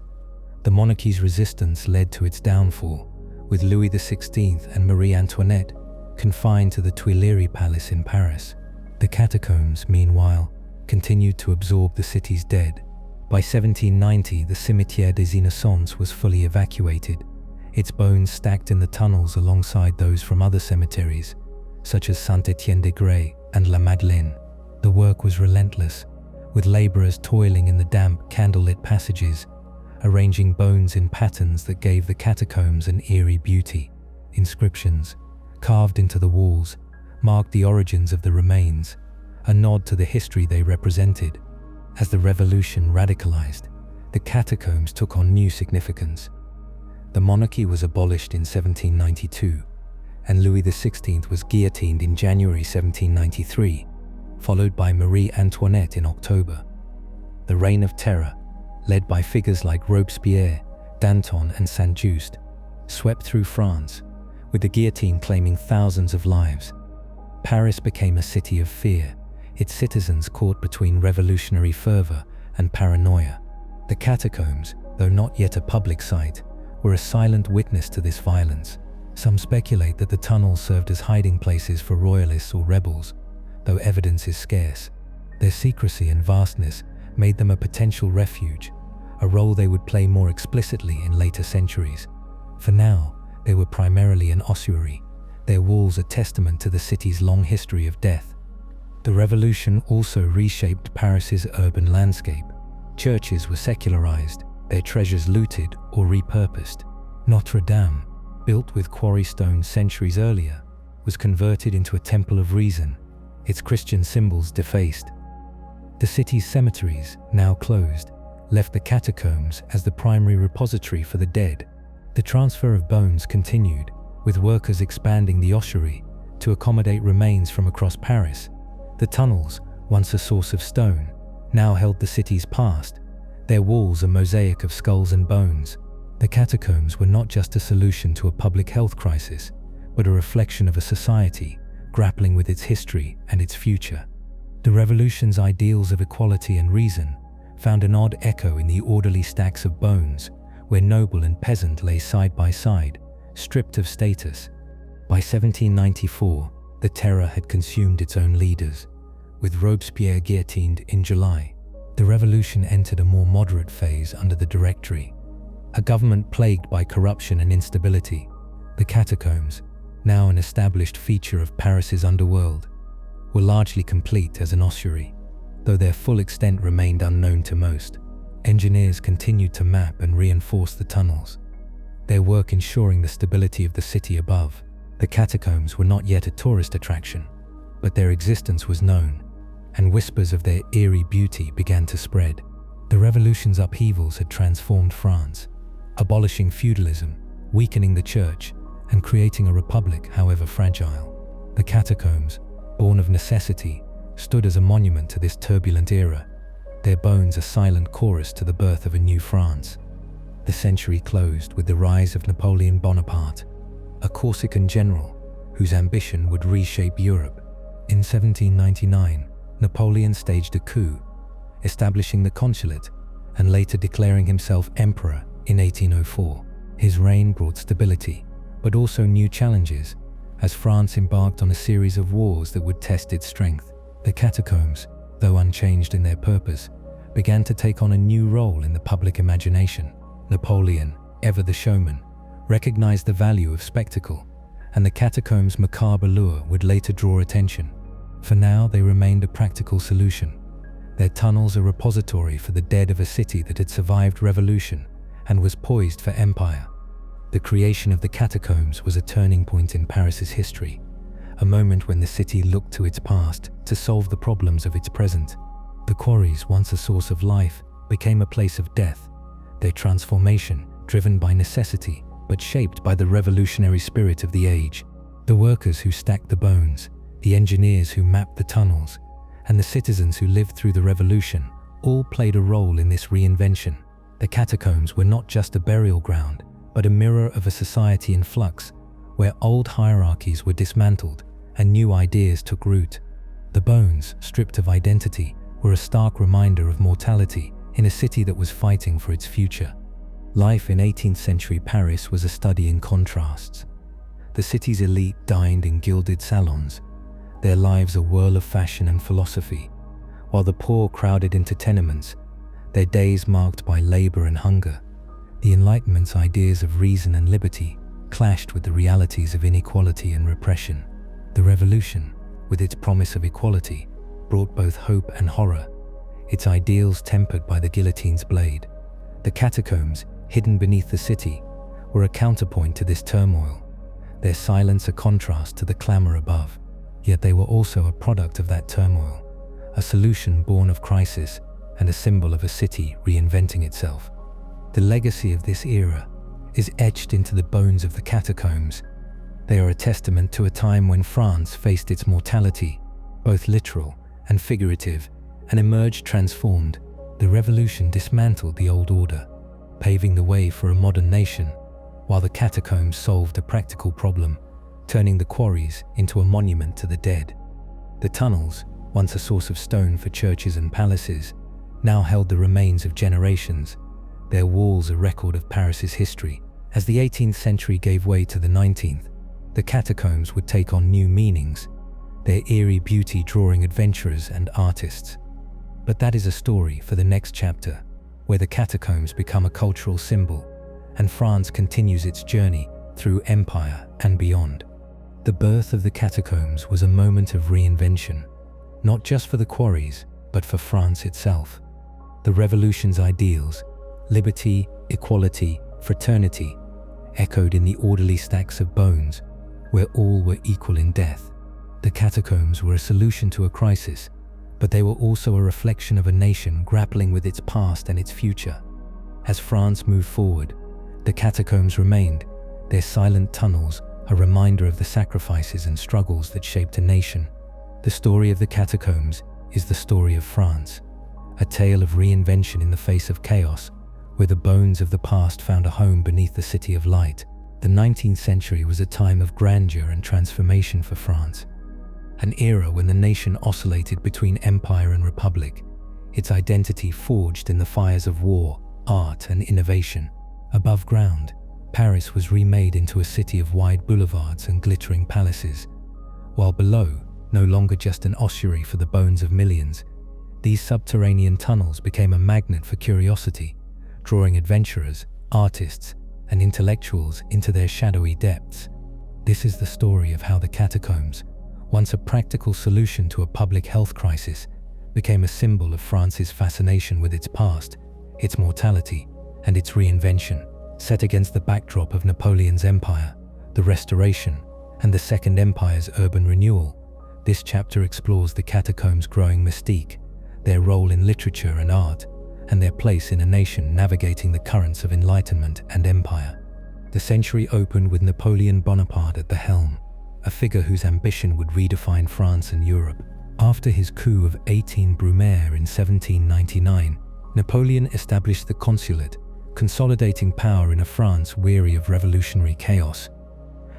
The monarchy's resistance led to its downfall, with Louis XVI and Marie Antoinette confined to the Tuileries Palace in Paris. The catacombs, meanwhile, continued to absorb the city's dead. By 1790, the Cimetière des Innocents was fully evacuated, its bones stacked in the tunnels alongside those from other cemeteries, such as Saint-Étienne-des-Grès and La Madeleine. The work was relentless, with laborers toiling in the damp, candlelit passages, arranging bones in patterns that gave the catacombs an eerie beauty. Inscriptions, carved into the walls, marked the origins of the remains, a nod to the history they represented. As the revolution radicalized, the catacombs took on new significance. The monarchy was abolished in 1792, and Louis XVI was guillotined in January 1793, followed by Marie Antoinette in October. The Reign of Terror, led by figures like Robespierre, Danton, and Saint-Just, swept through France, with the guillotine claiming thousands of lives. Paris became a city of fear, its citizens caught between revolutionary fervor and paranoia. The catacombs, though not yet a public sight, were a silent witness to this violence. Some speculate that the tunnels served as hiding places for royalists or rebels, though evidence is scarce. Their secrecy and vastness made them a potential refuge, a role they would play more explicitly in later centuries. For now, they were primarily an ossuary, their walls a testament to the city's long history of death. The revolution also reshaped Paris's urban landscape. Churches were secularized, their treasures looted or repurposed. Notre Dame, built with quarry stone centuries earlier, was converted into a temple of reason, its Christian symbols defaced. The city's cemeteries, now closed, left the catacombs as the primary repository for the dead. The transfer of bones continued, with workers expanding the ossuary to accommodate remains from across Paris. The tunnels, once a source of stone, now held the city's past, their walls a mosaic of skulls and bones. The catacombs were not just a solution to a public health crisis, but a reflection of a society grappling with its history and its future. The revolution's ideals of equality and reason found an odd echo in the orderly stacks of bones, where noble and peasant lay side by side, stripped of status. By 1794, the Terror had consumed its own leaders, with Robespierre guillotined in July. The revolution entered a more moderate phase under the Directory, a government plagued by corruption and instability. The catacombs, now an established feature of Paris's underworld, were largely complete as an ossuary, though their full extent remained unknown to most. Engineers continued to map and reinforce the tunnels, their work ensuring the stability of the city above. The catacombs were not yet a tourist attraction, but their existence was known, and whispers of their eerie beauty began to spread. The revolution's upheavals had transformed France, abolishing feudalism, weakening the church, and creating a republic, however fragile. The catacombs, born of necessity, stood as a monument to this turbulent era, their bones a silent chorus to the birth of a new France. The century closed with the rise of Napoleon Bonaparte, a Corsican general whose ambition would reshape Europe. In 1799, Napoleon staged a coup, establishing the consulate and later declaring himself emperor in 1804. His reign brought stability, but also new challenges, as France embarked on a series of wars that would test its strength. The catacombs, though unchanged in their purpose, began to take on a new role in the public imagination. Napoleon, ever the showman, recognized the value of spectacle, and the catacombs' macabre allure would later draw attention. For now, they remained a practical solution, their tunnels a repository for the dead of a city that had survived revolution and was poised for empire. The creation of the catacombs was a turning point in Paris's history, a moment when the city looked to its past to solve the problems of its present. The quarries, once a source of life, became a place of death, their transformation driven by necessity but shaped by the revolutionary spirit of the age. The workers who stacked the bones, the engineers who mapped the tunnels, and the citizens who lived through the revolution all played a role in this reinvention. The catacombs were not just a burial ground, but a mirror of a society in flux, where old hierarchies were dismantled and new ideas took root. The bones, stripped of identity, were a stark reminder of mortality in a city that was fighting for its future. Life in 18th century Paris was a study in contrasts. The city's elite dined in gilded salons, their lives a whirl of fashion and philosophy, while the poor crowded into tenements, their days marked by labor and hunger. The Enlightenment's ideas of reason and liberty clashed with the realities of inequality and repression. The Revolution, with its promise of equality, brought both hope and horror, its ideals tempered by the guillotine's blade. The catacombs, hidden beneath the city, were a counterpoint to this turmoil, their silence a contrast to the clamor above. Yet they were also a product of that turmoil, a solution born of crisis and a symbol of a city reinventing itself. The legacy of this era is etched into the bones of the catacombs. They are a testament to a time when France faced its mortality, both literal and figurative, and emerged transformed. The Revolution dismantled the old order, paving the way for a modern nation, while the catacombs solved a practical problem, turning the quarries into a monument to the dead. The tunnels, once a source of stone for churches and palaces, now held the remains of generations, their walls a record of Paris's history. As the 18th century gave way to the 19th, the catacombs would take on new meanings, their eerie beauty drawing adventurers and artists. But that is a story for the next chapter, where the catacombs become a cultural symbol, and France continues its journey through empire and beyond. The birth of the catacombs was a moment of reinvention, not just for the quarries, but for France itself. The Revolution's ideals, liberty, equality, fraternity, echoed in the orderly stacks of bones, where all were equal in death. The catacombs were a solution to a crisis, but they were also a reflection of a nation grappling with its past and its future. As France moved forward, the catacombs remained, their silent tunnels a reminder of the sacrifices and struggles that shaped a nation. The story of the catacombs is the story of France, a tale of reinvention in the face of chaos, where the bones of the past found a home beneath the city of light. The 19th century was a time of grandeur and transformation for France, an era when the nation oscillated between empire and republic, its identity forged in the fires of war, art, and innovation. Above ground, Paris was remade into a city of wide boulevards and glittering palaces, while below, no longer just an ossuary for the bones of millions, these subterranean tunnels became a magnet for curiosity, drawing adventurers, artists, and intellectuals into their shadowy depths. This is the story of how the catacombs, once a practical solution to a public health crisis, became a symbol of France's fascination with its past, its mortality, and its reinvention. Set against the backdrop of Napoleon's empire, the Restoration, and the Second Empire's urban renewal, this chapter explores the catacombs' growing mystique, their role in literature and art, and their place in a nation navigating the currents of enlightenment and empire. The century opened with Napoleon Bonaparte at the helm, a figure whose ambition would redefine France and Europe. After his coup of 18 Brumaire in 1799, Napoleon established the consulate, consolidating power in a France weary of revolutionary chaos.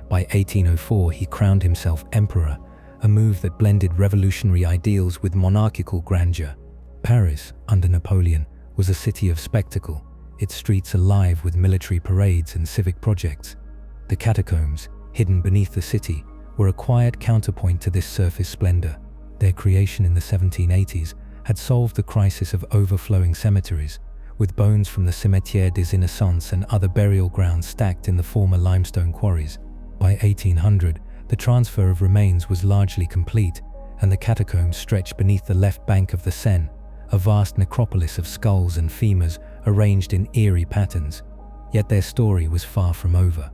By 1804, he crowned himself emperor, a move that blended revolutionary ideals with monarchical grandeur. Paris, under Napoleon, was a city of spectacle, its streets alive with military parades and civic projects. The catacombs, hidden beneath the city, were a quiet counterpoint to this surface splendor. Their creation in the 1780s had solved the crisis of overflowing cemeteries, with bones from the Cimetière des Innocents and other burial grounds stacked in the former limestone quarries. By 1800, the transfer of remains was largely complete, and the catacombs stretched beneath the left bank of the Seine, a vast necropolis of skulls and femurs arranged in eerie patterns. Yet their story was far from over.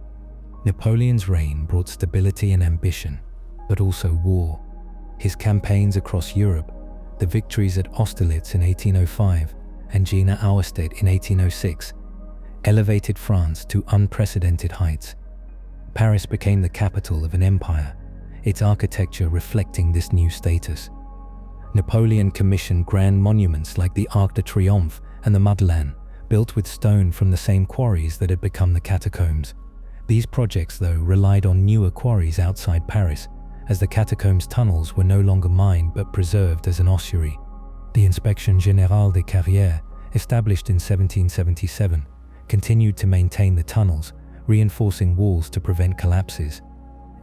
Napoleon's reign brought stability and ambition, but also war. His campaigns across Europe, the victories at Austerlitz in 1805 and Jena Auerstedt in 1806, elevated France to unprecedented heights. Paris became the capital of an empire, its architecture reflecting this new status. Napoleon commissioned grand monuments like the Arc de Triomphe and the Madeleine, built with stone from the same quarries that had become the catacombs. These projects, though, relied on newer quarries outside Paris, as the catacombs tunnels were no longer mined but preserved as an ossuary. The Inspection Générale des Carrières, established in 1777, continued to maintain the tunnels, reinforcing walls to prevent collapses.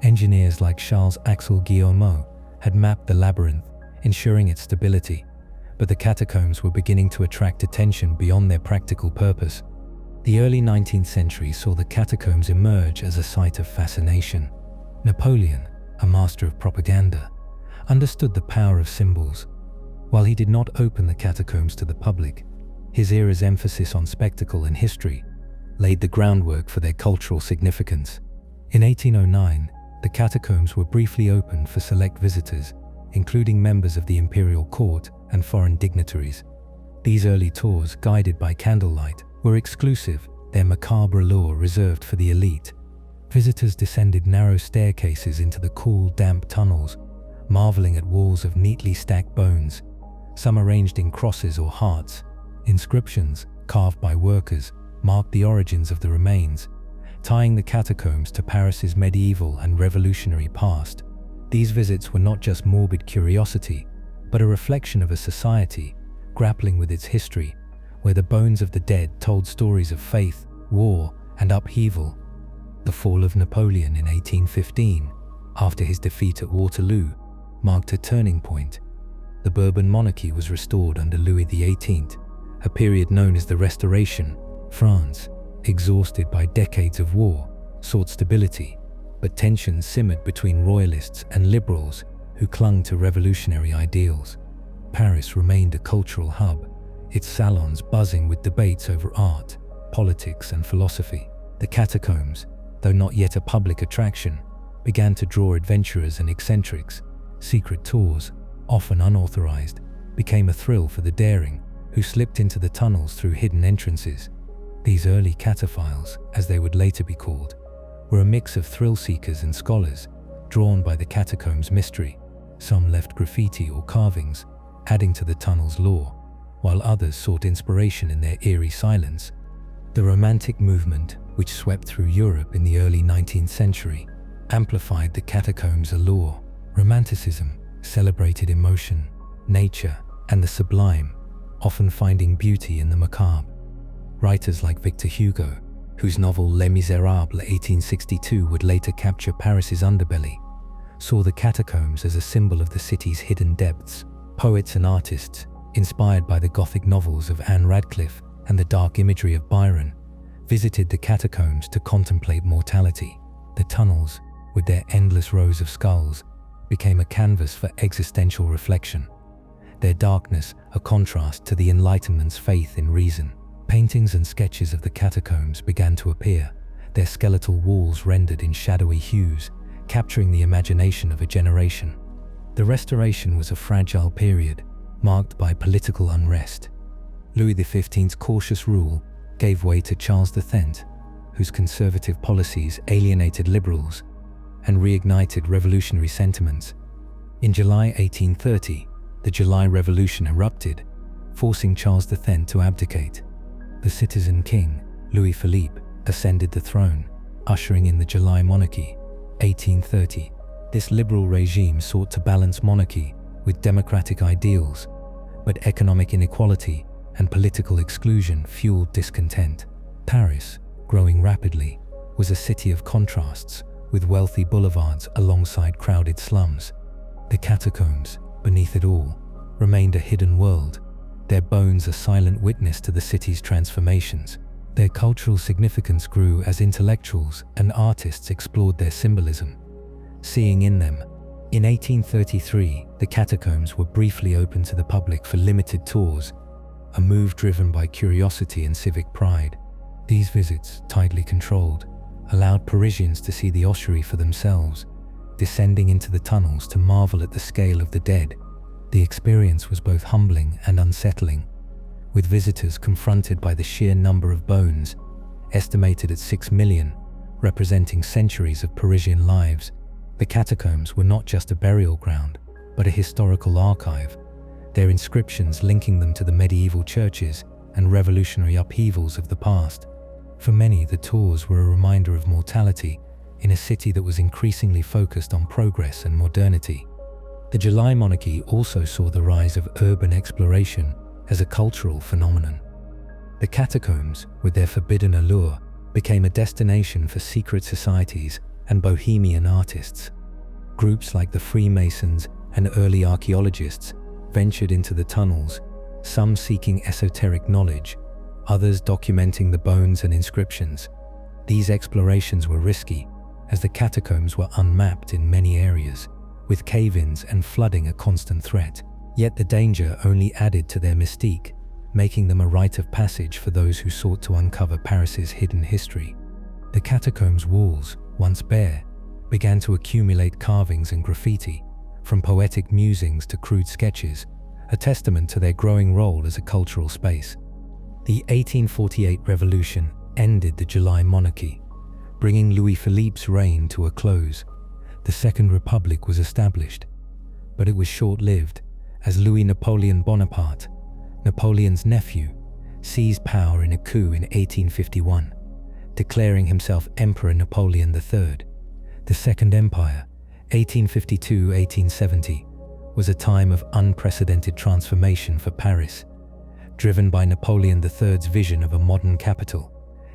Engineers like Charles-Axel Guillaumeau had mapped the labyrinth, ensuring its stability, but the catacombs were beginning to attract attention beyond their practical purpose. The early 19th century saw the catacombs emerge as a site of fascination. Napoleon, a master of propaganda, understood the power of symbols. While he did not open the catacombs to the public, his era's emphasis on spectacle and history laid the groundwork for their cultural significance. In 1809, the catacombs were briefly opened for select visitors, including members of the imperial court and foreign dignitaries. These early tours, guided by candlelight, were exclusive, their macabre allure reserved for the elite. Visitors descended narrow staircases into the cool, damp tunnels, marveling at walls of neatly stacked bones, some arranged in crosses or hearts. Inscriptions, carved by workers, marked the origins of the remains, tying the catacombs to Paris's medieval and revolutionary past. These visits were not just morbid curiosity, but a reflection of a society grappling with its history, where the bones of the dead told stories of faith, war, and upheaval. The fall of Napoleon in 1815, after his defeat at Waterloo, marked a turning point. The Bourbon monarchy was restored under Louis XVIII, a period known as the Restoration. France, exhausted by decades of war, sought stability, but tensions simmered between royalists and liberals who clung to revolutionary ideals. Paris remained a cultural hub, its salons buzzing with debates over art, politics, and philosophy. The catacombs, though not yet a public attraction, began to draw adventurers and eccentrics. Secret tours, often unauthorized, became a thrill for the daring, who slipped into the tunnels through hidden entrances. These early cataphiles, as they would later be called, were a mix of thrill-seekers and scholars, drawn by the catacombs' mystery. Some left graffiti or carvings, adding to the tunnel's lore, while others sought inspiration in their eerie silence. The Romantic movement, which swept through Europe in the early 19th century, amplified the catacombs' allure. Romanticism celebrated emotion, nature, and the sublime, often finding beauty in the macabre. Writers like Victor Hugo, whose novel Les Misérables 1862 would later capture Paris's underbelly, saw the catacombs as a symbol of the city's hidden depths. Poets and artists, inspired by the Gothic novels of Anne Radcliffe and the dark imagery of Byron, visited the catacombs to contemplate mortality. The tunnels, with their endless rows of skulls, became a canvas for existential reflection, their darkness a contrast to the Enlightenment's faith in reason. Paintings and sketches of the catacombs began to appear, their skeletal walls rendered in shadowy hues, capturing the imagination of a generation. The Restoration was a fragile period, marked by political unrest. Louis XV's cautious rule gave way to Charles X, whose conservative policies alienated liberals and reignited revolutionary sentiments. In July 1830, the July Revolution erupted, forcing Charles X to abdicate. The citizen king, Louis Philippe, ascended the throne, ushering in the July Monarchy, 1830. This liberal regime sought to balance monarchy with democratic ideals, but economic inequality and political exclusion fueled discontent. Paris, growing rapidly, was a city of contrasts, with wealthy boulevards alongside crowded slums. The catacombs, beneath it all, remained a hidden world, their bones a silent witness to the city's transformations. Their cultural significance grew as intellectuals and artists explored their symbolism, seeing in them. In 1833, the catacombs were briefly opened to the public for limited tours, a move driven by curiosity and civic pride. These visits, tightly controlled, allowed Parisians to see the ossuary for themselves, descending into the tunnels to marvel at the scale of the dead. The experience was both humbling and unsettling, with visitors confronted by the sheer number of bones, estimated at 6 million, representing centuries of Parisian lives. The catacombs were not just a burial ground, but a historical archive, their inscriptions linking them to the medieval churches and revolutionary upheavals of the past. For many, the tours were a reminder of mortality in a city that was increasingly focused on progress and modernity. The July Monarchy also saw the rise of urban exploration as a cultural phenomenon. The catacombs, with their forbidden allure, became a destination for secret societies and bohemian artists. Groups like the Freemasons and early archaeologists ventured into the tunnels, some seeking esoteric knowledge, others documenting the bones and inscriptions. These explorations were risky, as the catacombs were unmapped in many areas, with cave-ins and flooding a constant threat. Yet the danger only added to their mystique, making them a rite of passage for those who sought to uncover Paris's hidden history. The catacombs' walls, once bare, began to accumulate carvings and graffiti, from poetic musings to crude sketches, a testament to their growing role as a cultural space. The 1848 revolution ended the July monarchy, bringing Louis Philippe's reign to a close. The Second Republic was established, but it was short-lived, as Louis Napoleon Bonaparte, Napoleon's nephew, seized power in a coup in 1851, declaring himself Emperor Napoleon III. The Second Empire, 1852-1870, was a time of unprecedented transformation for Paris. Driven by Napoleon III's vision of a modern capital,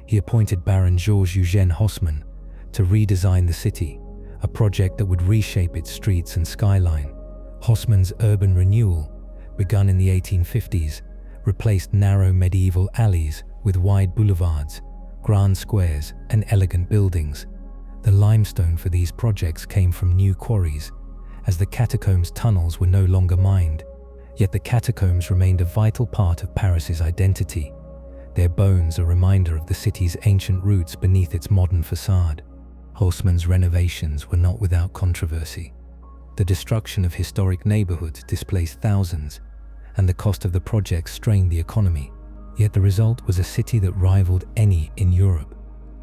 he appointed Baron Georges-Eugène Haussmann to redesign the city, a project that would reshape its streets and skyline. Haussmann's urban renewal, begun in the 1850s, replaced narrow medieval alleys with wide boulevards, grand squares, and elegant buildings. The limestone for these projects came from new quarries, as the catacombs' tunnels were no longer mined. Yet the catacombs remained a vital part of Paris's identity, their bones a reminder of the city's ancient roots beneath its modern facade. Haussmann's renovations were not without controversy. The destruction of historic neighborhoods displaced thousands, and the cost of the project strained the economy. Yet the result was a city that rivaled any in Europe,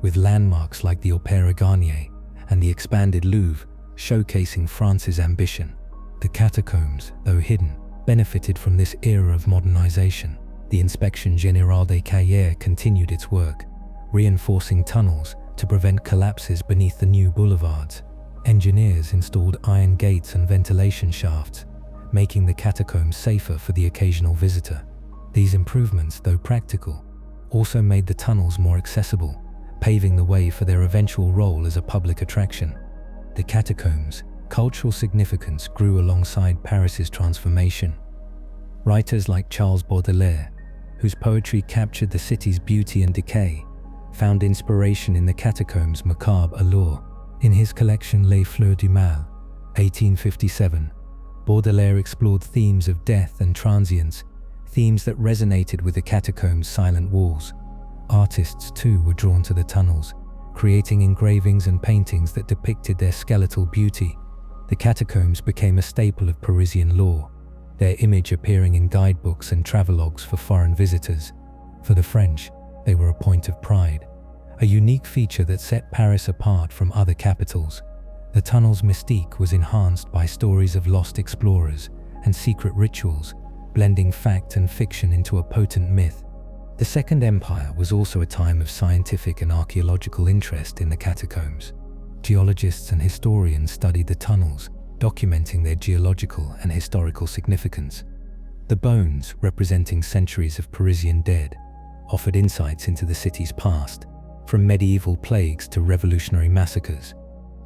with landmarks like the Opéra Garnier and the expanded Louvre showcasing France's ambition. The catacombs, though hidden, benefited from this era of modernization. The Inspection Générale des Carrières continued its work, reinforcing tunnels to prevent collapses beneath the new boulevards. Engineers installed iron gates and ventilation shafts, making the catacombs safer for the occasional visitor. These improvements, though practical, also made the tunnels more accessible, paving the way for their eventual role as a public attraction. The catacombs' cultural significance grew alongside Paris's transformation. Writers like Charles Baudelaire, whose poetry captured the city's beauty and decay, found inspiration in the catacombs' macabre allure. In his collection Les Fleurs du Mal, 1857, Baudelaire explored themes of death and transience, themes that resonated with the catacombs' silent walls. Artists, too, were drawn to the tunnels, creating engravings and paintings that depicted their skeletal beauty. The catacombs became a staple of Parisian lore, their image appearing in guidebooks and travelogues for foreign visitors. For the French, they were a point of pride, a unique feature that set Paris apart from other capitals. The tunnel's mystique was enhanced by stories of lost explorers and secret rituals, blending fact and fiction into a potent myth. The Second Empire was also a time of scientific and archaeological interest in the catacombs. Geologists and historians studied the tunnels, documenting their geological and historical significance. The bones, representing centuries of Parisian dead, offered insights into the city's past, from medieval plagues to revolutionary massacres.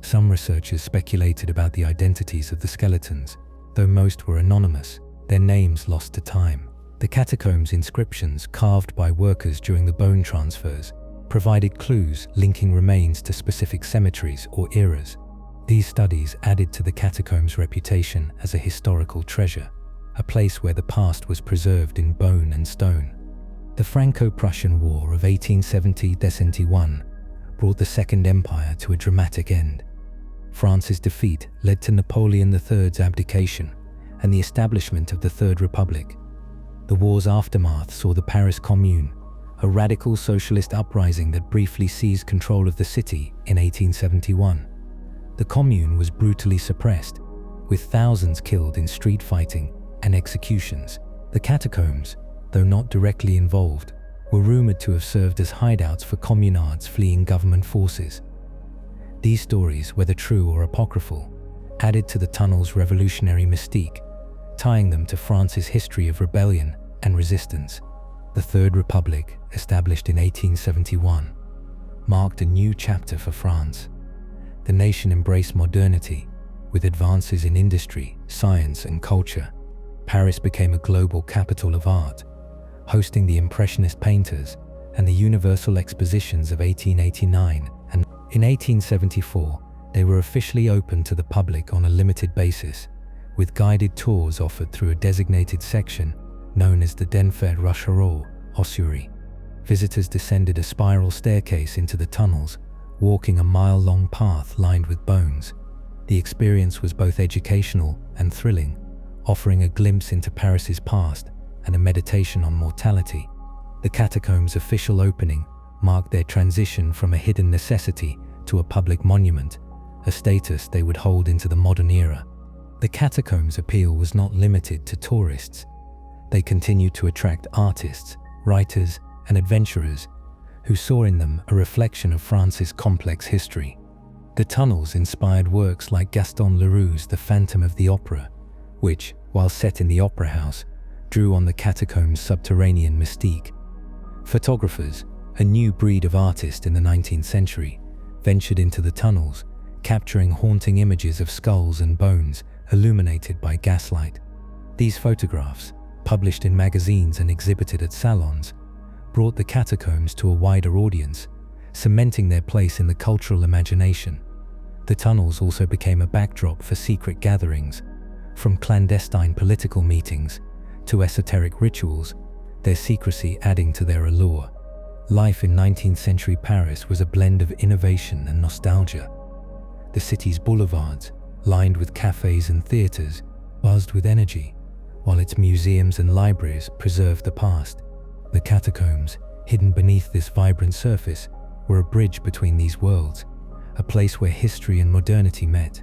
Some researchers speculated about the identities of the skeletons, though most were anonymous, their names lost to time. The catacombs' inscriptions, carved by workers during the bone transfers, provided clues linking remains to specific cemeteries or eras. These studies added to the catacombs' reputation as a historical treasure, a place where the past was preserved in bone and stone. The Franco-Prussian War of 1870-71 brought the Second Empire to a dramatic end. France's defeat led to Napoleon III's abdication and the establishment of the Third Republic. The war's aftermath saw the Paris Commune, a radical socialist uprising that briefly seized control of the city in 1871. The Commune was brutally suppressed, with thousands killed in street fighting and executions. The catacombs, though not directly involved, were rumored to have served as hideouts for communards fleeing government forces. These stories, whether true or apocryphal, added to the tunnel's revolutionary mystique, tying them to France's history of rebellion and resistance. The Third Republic, established in 1871, marked a new chapter for France. The nation embraced modernity, with advances in industry, science, and culture. Paris became a global capital of art, hosting the Impressionist painters and the Universal Expositions of 1889, and in 1874, they were officially opened to the public on a limited basis, with guided tours offered through a designated section known as the Denfert Rochereau ossuary. Visitors descended a spiral staircase into the tunnels, walking a mile-long path lined with bones. The experience was both educational and thrilling, offering a glimpse into Paris's past and a meditation on mortality. The catacombs' official opening marked their transition from a hidden necessity to a public monument, a status they would hold into the modern era. The catacombs' appeal was not limited to tourists. They continued to attract artists, writers, and adventurers who saw in them a reflection of France's complex history. The tunnels inspired works like Gaston Leroux's The Phantom of the Opera, which, while set in the opera house, drew on the catacombs' subterranean mystique. Photographers, a new breed of artist in the 19th century, ventured into the tunnels, capturing haunting images of skulls and bones illuminated by gaslight. These photographs, published in magazines and exhibited at salons, brought the catacombs to a wider audience, cementing their place in the cultural imagination. The tunnels also became a backdrop for secret gatherings, from clandestine political meetings to esoteric rituals, their secrecy adding to their allure. Life in 19th century Paris was a blend of innovation and nostalgia. The city's boulevards, lined with cafes and theaters, buzzed with energy, while its museums and libraries preserved the past. The catacombs, hidden beneath this vibrant surface, were a bridge between these worlds, a place where history and modernity met.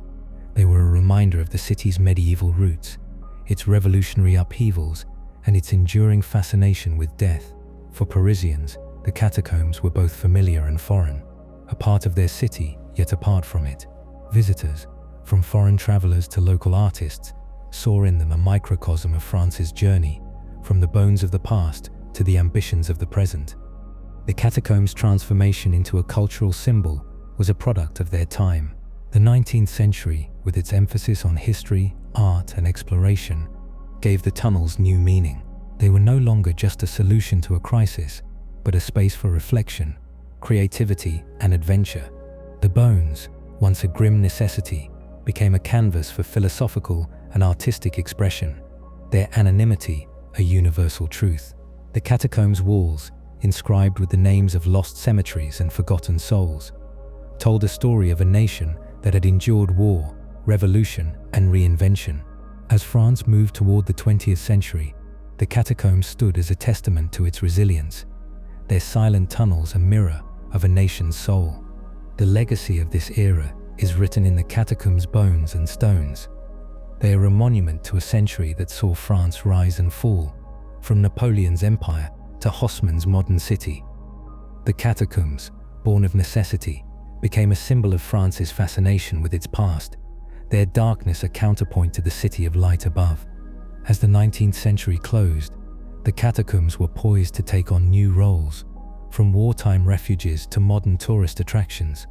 They were a reminder of the city's medieval roots, its revolutionary upheavals, and its enduring fascination with death. For Parisians, the catacombs were both familiar and foreign, a part of their city, yet apart from it. Visitors, from foreign travelers to local artists, saw in them a microcosm of France's journey, from the bones of the past to the ambitions of the present. The catacombs' transformation into a cultural symbol was a product of their time. The 19th century, with its emphasis on history, art, and exploration, gave the tunnels new meaning. They were no longer just a solution to a crisis, but a space for reflection, creativity, and adventure. The bones, once a grim necessity, became a canvas for philosophical and artistic expression, their anonymity a universal truth. The catacombs' walls, inscribed with the names of lost cemeteries and forgotten souls, told a story of a nation that had endured war, revolution, and reinvention. As France moved toward the 20th century, the catacombs stood as a testament to its resilience, their silent tunnels a mirror of a nation's soul. The legacy of this era is written in the catacombs' bones and stones. They are a monument to a century that saw France rise and fall, from Napoleon's empire to Haussmann's modern city. The catacombs, born of necessity, became a symbol of France's fascination with its past, their darkness a counterpoint to the city of light above. As the 19th century closed, the catacombs were poised to take on new roles, from wartime refuges to modern tourist attractions.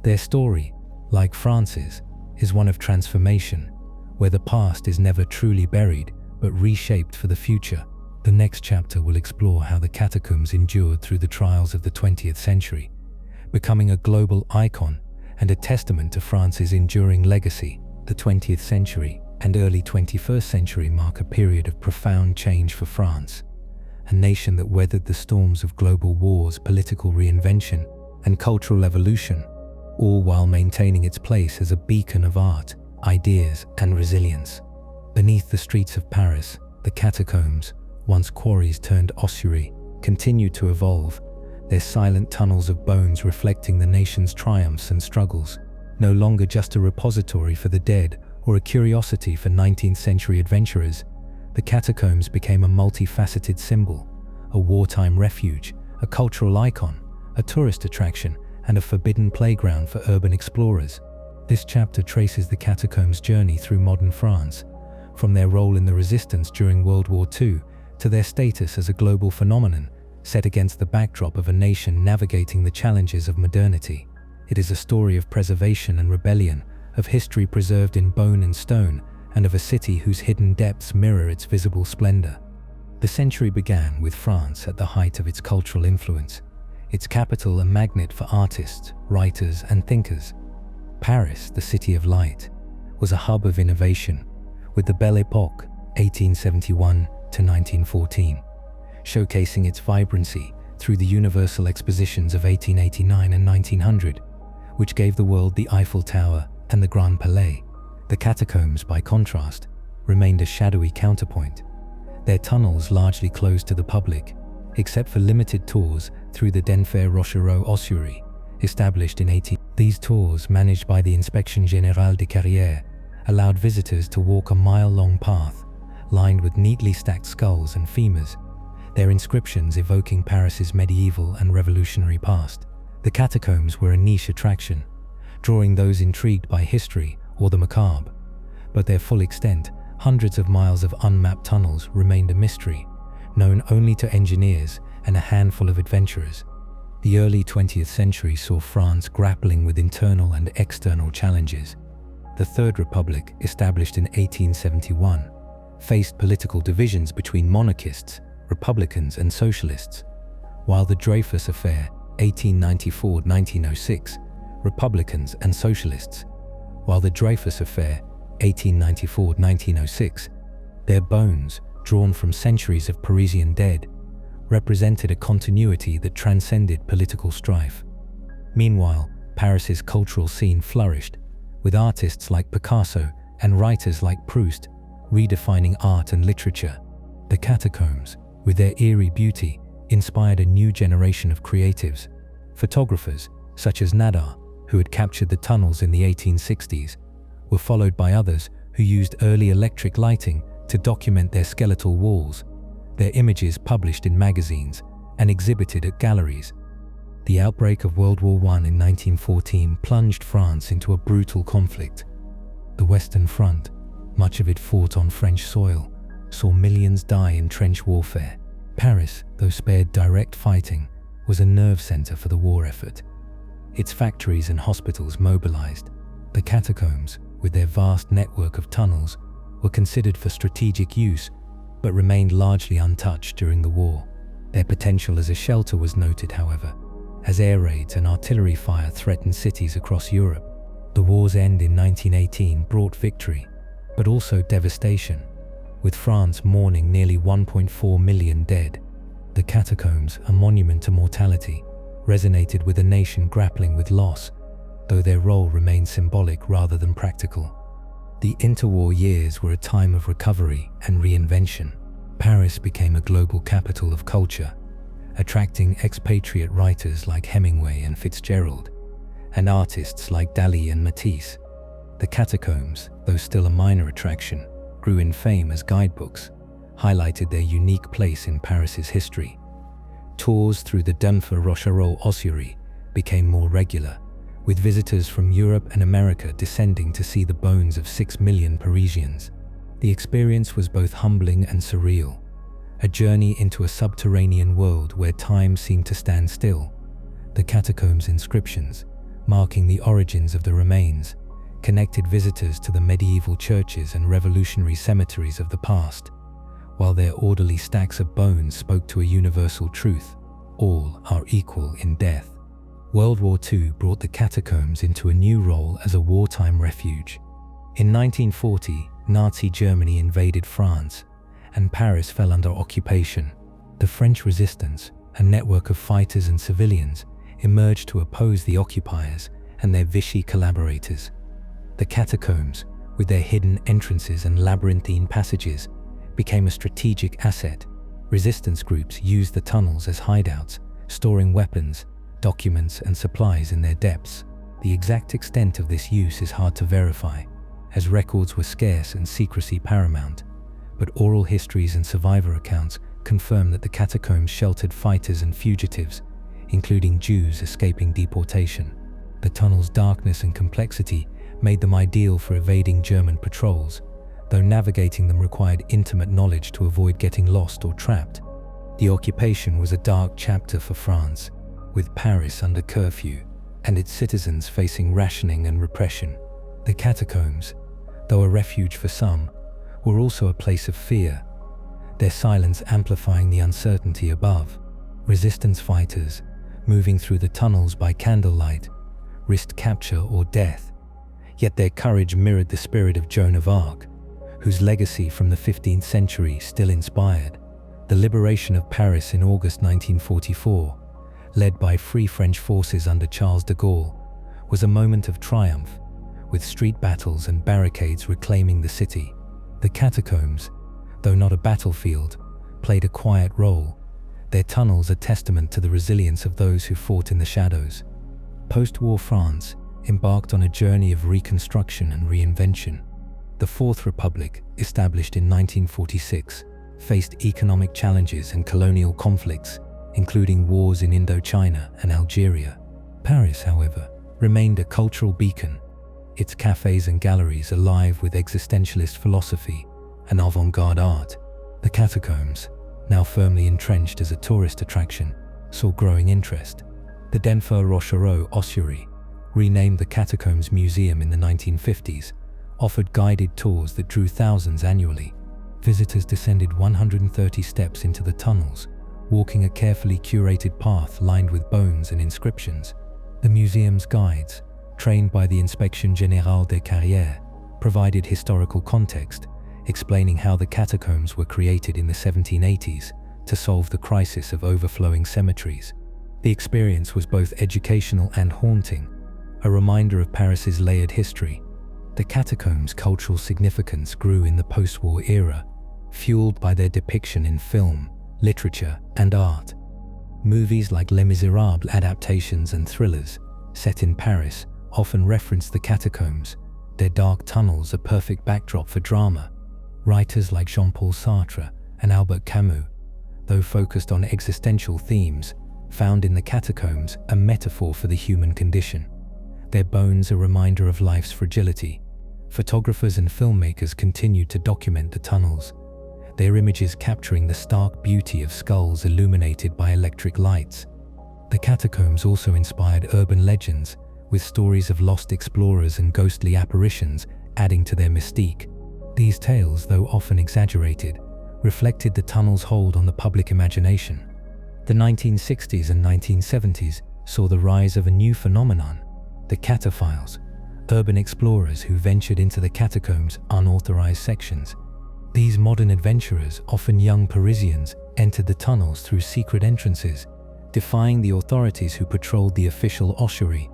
Their story, like France's, is one of transformation, where the past is never truly buried but reshaped for the future. The next chapter will explore how the catacombs endured through the trials of the 20th century, becoming a global icon and a testament to France's enduring legacy. The 20th century and early 21st century mark a period of profound change for France, a nation that weathered the storms of global wars, political reinvention, and cultural evolution, all while maintaining its place as a beacon of art, ideas, and resilience. Beneath the streets of Paris, the catacombs, once quarries turned ossuary, continued to evolve, their silent tunnels of bones reflecting the nation's triumphs and struggles. No longer just a repository for the dead or a curiosity for 19th century adventurers, the catacombs became a multifaceted symbol, a wartime refuge, a cultural icon, a tourist attraction, and a forbidden playground for urban explorers. This chapter traces the catacombs' journey through modern France, from their role in the resistance during World War II to their status as a global phenomenon set against the backdrop of a nation navigating the challenges of modernity. It is a story of preservation and rebellion, of history preserved in bone and stone, and of a city whose hidden depths mirror its visible splendor. The century began with France at the height of its cultural influence, its capital a magnet for artists, writers, and thinkers. Paris, the city of light, was a hub of innovation, with the Belle Époque, 1871 to 1914, showcasing its vibrancy through the Universal Expositions of 1889 and 1900, which gave the world the Eiffel Tower and the Grand Palais. The catacombs, by contrast, remained a shadowy counterpoint, their tunnels largely closed to the public, except for limited tours through the Denfert Rochereau ossuary, established in 18. These tours, managed by the Inspection Générale des Carrières, allowed visitors to walk a mile-long path, lined with neatly stacked skulls and femurs, their inscriptions evoking Paris's medieval and revolutionary past. The catacombs were a niche attraction, drawing those intrigued by history or the macabre, but their full extent, hundreds of miles of unmapped tunnels, remained a mystery, known only to engineers and a handful of adventurers. The early 20th century saw France grappling with internal and external challenges. The Third Republic, established in 1871, faced political divisions between monarchists, republicans, and socialists, while the Dreyfus Affair, 1894-1906, republicans and socialists, while the Dreyfus Affair, 1894-1906, their bones, drawn from centuries of Parisian dead, represented a continuity that transcended political strife. Meanwhile, Paris's cultural scene flourished, with artists like Picasso and writers like Proust redefining art and literature. The catacombs, with their eerie beauty, inspired a new generation of creatives. Photographers, such as Nadar, who had captured the tunnels in the 1860s, were followed by others who used early electric lighting to document their skeletal walls, their images published in magazines and exhibited at galleries. The outbreak of World War I in 1914 plunged France into a brutal conflict. The Western Front, much of it fought on French soil, saw millions die in trench warfare. Paris, though spared direct fighting, was a nerve center for the war effort. Its factories and hospitals mobilized. The catacombs, with their vast network of tunnels, were considered for strategic use, but remained largely untouched during the war. Their potential as a shelter was noted, however, as air raids and artillery fire threatened cities across Europe. The war's end in 1918 brought victory, but also devastation, with France mourning nearly 1.4 million dead. The catacombs, a monument to mortality, resonated with a nation grappling with loss, though their role remained symbolic rather than practical. The interwar years were a time of recovery and reinvention. Paris became a global capital of culture, attracting expatriate writers like Hemingway and Fitzgerald, and artists like Dali and Matisse. The catacombs, though still a minor attraction, grew in fame as guidebooks, highlighted their unique place in Paris's history. Tours through the Denfert Rochereau ossuary became more regular, with visitors from Europe and America descending to see the bones of 6 million Parisians. The experience was both humbling and surreal, a journey into a subterranean world where time seemed to stand still. The catacombs' inscriptions, marking the origins of the remains, connected visitors to the medieval churches and revolutionary cemeteries of the past, while their orderly stacks of bones spoke to a universal truth: all are equal in death. World War II brought the catacombs into a new role as a wartime refuge. In 1940, Nazi Germany invaded France, and Paris fell under occupation. The French resistance, a network of fighters and civilians, emerged to oppose the occupiers and their Vichy collaborators. The catacombs, with their hidden entrances and labyrinthine passages, became a strategic asset. Resistance groups used the tunnels as hideouts, storing weapons, documents, and supplies in their depths. The exact extent of this use is hard to verify, as records were scarce and secrecy paramount, but oral histories and survivor accounts confirm that the catacombs sheltered fighters and fugitives, including Jews escaping deportation. The tunnels' darkness and complexity made them ideal for evading German patrols, though navigating them required intimate knowledge to avoid getting lost or trapped. The occupation was a dark chapter for France, with Paris under curfew and its citizens facing rationing and repression. The catacombs, though a refuge for some, were also a place of fear, their silence amplifying the uncertainty above. Resistance fighters, moving through the tunnels by candlelight, risked capture or death, yet their courage mirrored the spirit of Joan of Arc, whose legacy from the 15th century still inspired. The liberation of Paris in August 1944, led by Free French forces under Charles de Gaulle, was a moment of triumph, with street battles and barricades reclaiming the city. The catacombs, though not a battlefield, played a quiet role, their tunnels a testament to the resilience of those who fought in the shadows. Post-war France embarked on a journey of reconstruction and reinvention. The Fourth Republic, established in 1946, faced economic challenges and colonial conflicts, including wars in Indochina and Algeria. Paris, however, remained a cultural beacon, its cafes and galleries alive with existentialist philosophy and avant-garde art. The catacombs, now firmly entrenched as a tourist attraction, saw growing interest. The Denfert Rochereau ossuary, renamed the Catacombs Museum in the 1950s, offered guided tours that drew thousands annually. Visitors descended 130 steps into the tunnels, walking a carefully curated path lined with bones and inscriptions. The museum's guides, trained by the Inspection Générale des Carrières, provided historical context, explaining how the catacombs were created in the 1780s to solve the crisis of overflowing cemeteries. The experience was both educational and haunting, a reminder of Paris's layered history. The catacombs' cultural significance grew in the post-war era, fueled by their depiction in film, literature, and art. Movies like Les Miserables adaptations and thrillers, set in Paris, often reference the catacombs, their dark tunnels a perfect backdrop for drama. Writers like Jean-Paul Sartre and Albert Camus, though focused on existential themes, found in the catacombs a metaphor for the human condition. Their bones a reminder of life's fragility. Photographers and filmmakers continued to document the tunnels, their images capturing the stark beauty of skulls illuminated by electric lights. The catacombs also inspired urban legends, with stories of lost explorers and ghostly apparitions adding to their mystique. These tales, though often exaggerated, reflected the tunnel's hold on the public imagination. The 1960s and 1970s saw the rise of a new phenomenon, the cataphiles, urban explorers who ventured into the catacombs' unauthorized sections. These modern adventurers, often young Parisians, entered the tunnels through secret entrances, defying the authorities who patrolled the official ossuary.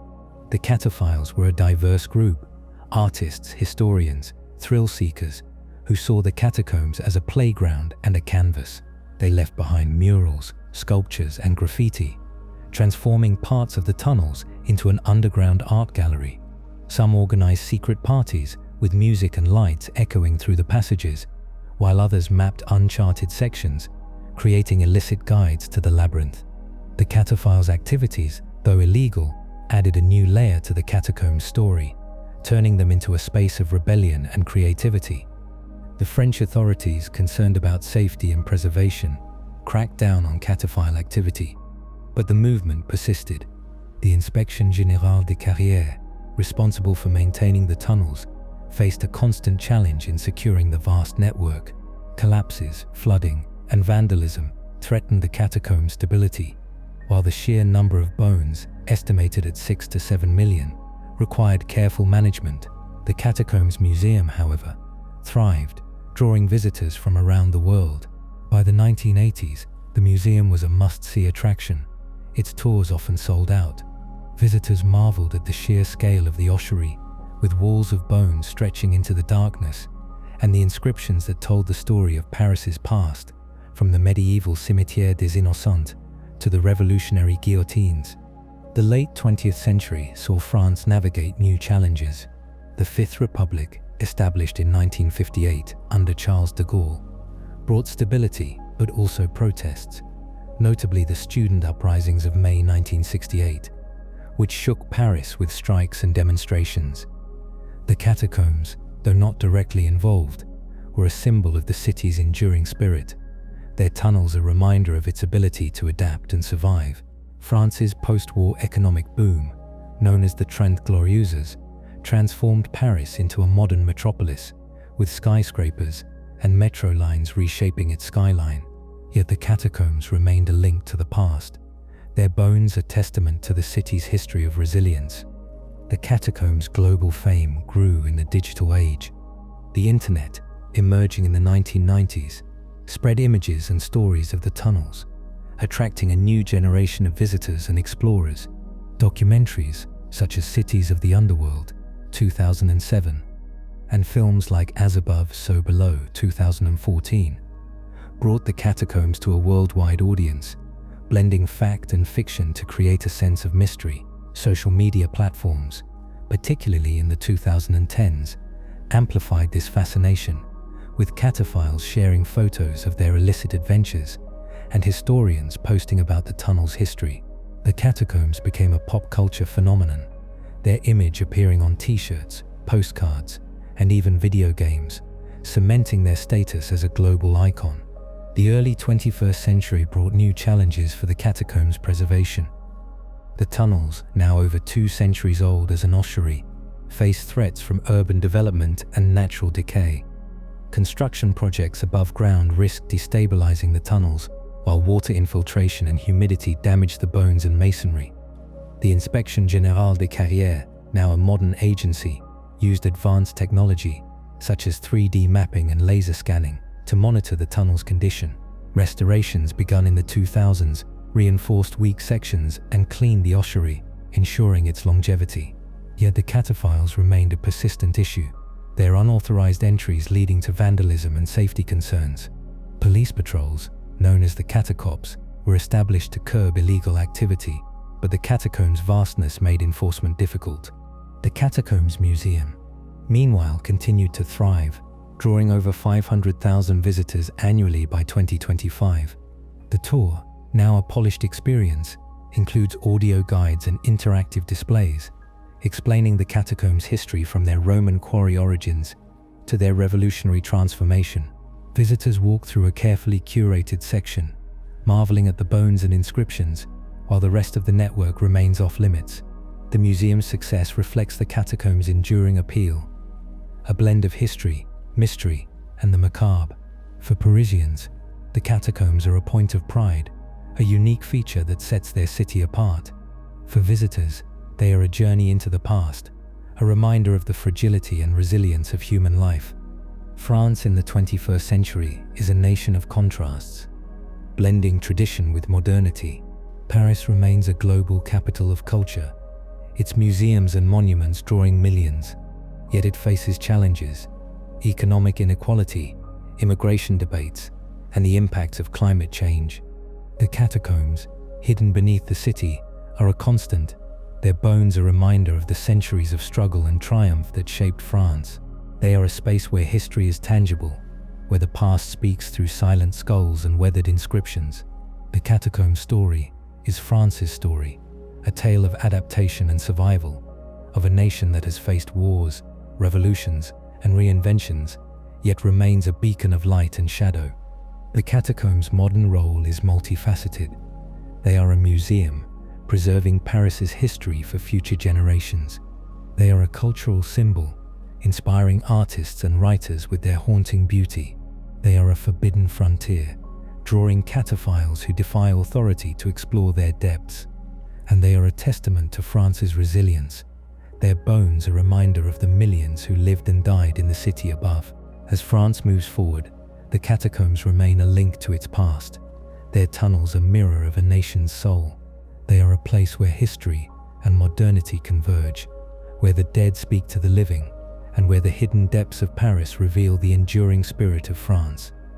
The cataphiles were a diverse group: artists, historians, thrill seekers, who saw the catacombs as a playground and a canvas. They left behind murals, sculptures, and graffiti, transforming parts of the tunnels into an underground art gallery. Some organized secret parties, with music and lights echoing through the passages, while others mapped uncharted sections, creating illicit guides to the labyrinth. The cataphiles' activities, though illegal, added a new layer to the catacombs' story, turning them into a space of rebellion and creativity. The French authorities, concerned about safety and preservation, cracked down on cataphile activity, but the movement persisted. The Inspection Générale des Carrières, responsible for maintaining the tunnels, faced a constant challenge in securing the vast network. Collapses, flooding, and vandalism threatened the catacombs' stability, while the sheer number of bones, estimated at 6 to 7 million, required careful management. The Catacombs Museum, however, thrived, drawing visitors from around the world. By the 1980s, the museum was a must-see attraction. Its tours often sold out. Visitors marveled at the sheer scale of the ossuary, with walls of bones stretching into the darkness, and the inscriptions that told the story of Paris's past, from the medieval Cimetière des Innocents to the revolutionary guillotines. The late 20th century saw France navigate new challenges. The Fifth Republic, established in 1958 under Charles de Gaulle, brought stability but also protests, notably the student uprisings of May 1968, which shook Paris with strikes and demonstrations. The catacombs, though not directly involved, were a symbol of the city's enduring spirit. Their tunnels a reminder of its ability to adapt and survive. France's post-war economic boom, known as the Trente Glorieuses, transformed Paris into a modern metropolis, with skyscrapers and metro lines reshaping its skyline. Yet the catacombs remained a link to the past, their bones a testament to the city's history of resilience. The catacombs' global fame grew in the digital age. The internet, emerging in the 1990s, spread images and stories of the tunnels, attracting a new generation of visitors and explorers. Documentaries such as Cities of the Underworld, 2007, and films like As Above, So Below, 2014, brought the catacombs to a worldwide audience, blending fact and fiction to create a sense of mystery. Social media platforms, particularly in the 2010s, amplified this fascination, with cataphiles sharing photos of their illicit adventures and historians posting about the tunnel's history. The catacombs became a pop culture phenomenon, their image appearing on t-shirts, postcards, and even video games, cementing their status as a global icon. The early 21st century brought new challenges for the catacombs' preservation. The tunnels, now over 2 centuries old as an ossuary, face threats from urban development and natural decay. Construction projects above ground risk destabilizing the tunnels, while water infiltration and humidity damage the bones and masonry. The Inspection Générale des Carrières, now a modern agency, used advanced technology, such as 3D mapping and laser scanning, to monitor the tunnel's condition. Restorations begun in the 2000s reinforced weak sections and cleaned the ossuary, ensuring its longevity. Yet the cataphiles remained a persistent issue, their unauthorized entries leading to vandalism and safety concerns. Police patrols, known as the catacombs, were established to curb illegal activity, but the catacombs' vastness made enforcement difficult. The Catacombs Museum, meanwhile, continued to thrive, drawing over 500,000 visitors annually by 2025. The tour, now a polished experience, includes audio guides and interactive displays, explaining the catacombs' history from their Roman quarry origins to their revolutionary transformation. Visitors walk through a carefully curated section, marveling at the bones and inscriptions, while the rest of the network remains off-limits. The museum's success reflects the catacombs' enduring appeal, a blend of history, mystery, and the macabre. For Parisians, the catacombs are a point of pride, a unique feature that sets their city apart. For visitors, they are a journey into the past, a reminder of the fragility and resilience of human life. France in the 21st century is a nation of contrasts, blending tradition with modernity. Paris remains a global capital of culture, its museums and monuments drawing millions, yet it faces challenges: economic inequality, immigration debates, and the impacts of climate change. The catacombs, hidden beneath the city, are a constant, their bones a reminder of the centuries of struggle and triumph that shaped France. They are a space where history is tangible, where the past speaks through silent skulls and weathered inscriptions. The Catacombs story is France's story, a tale of adaptation and survival, of a nation that has faced wars, revolutions, and reinventions, yet remains a beacon of light and shadow. The catacombs' modern role is multifaceted. They are a museum, preserving Paris's history for future generations. They are a cultural symbol, inspiring artists and writers with their haunting beauty. They are a forbidden frontier, drawing cataphiles who defy authority to explore their depths. And they are a testament to France's resilience, their bones a reminder of the millions who lived and died in the city above. As France moves forward, the catacombs remain a link to its past, their tunnels a mirror of a nation's soul. They are a place where history and modernity converge, where the dead speak to the living, and where the hidden depths of Paris reveal the enduring spirit of France.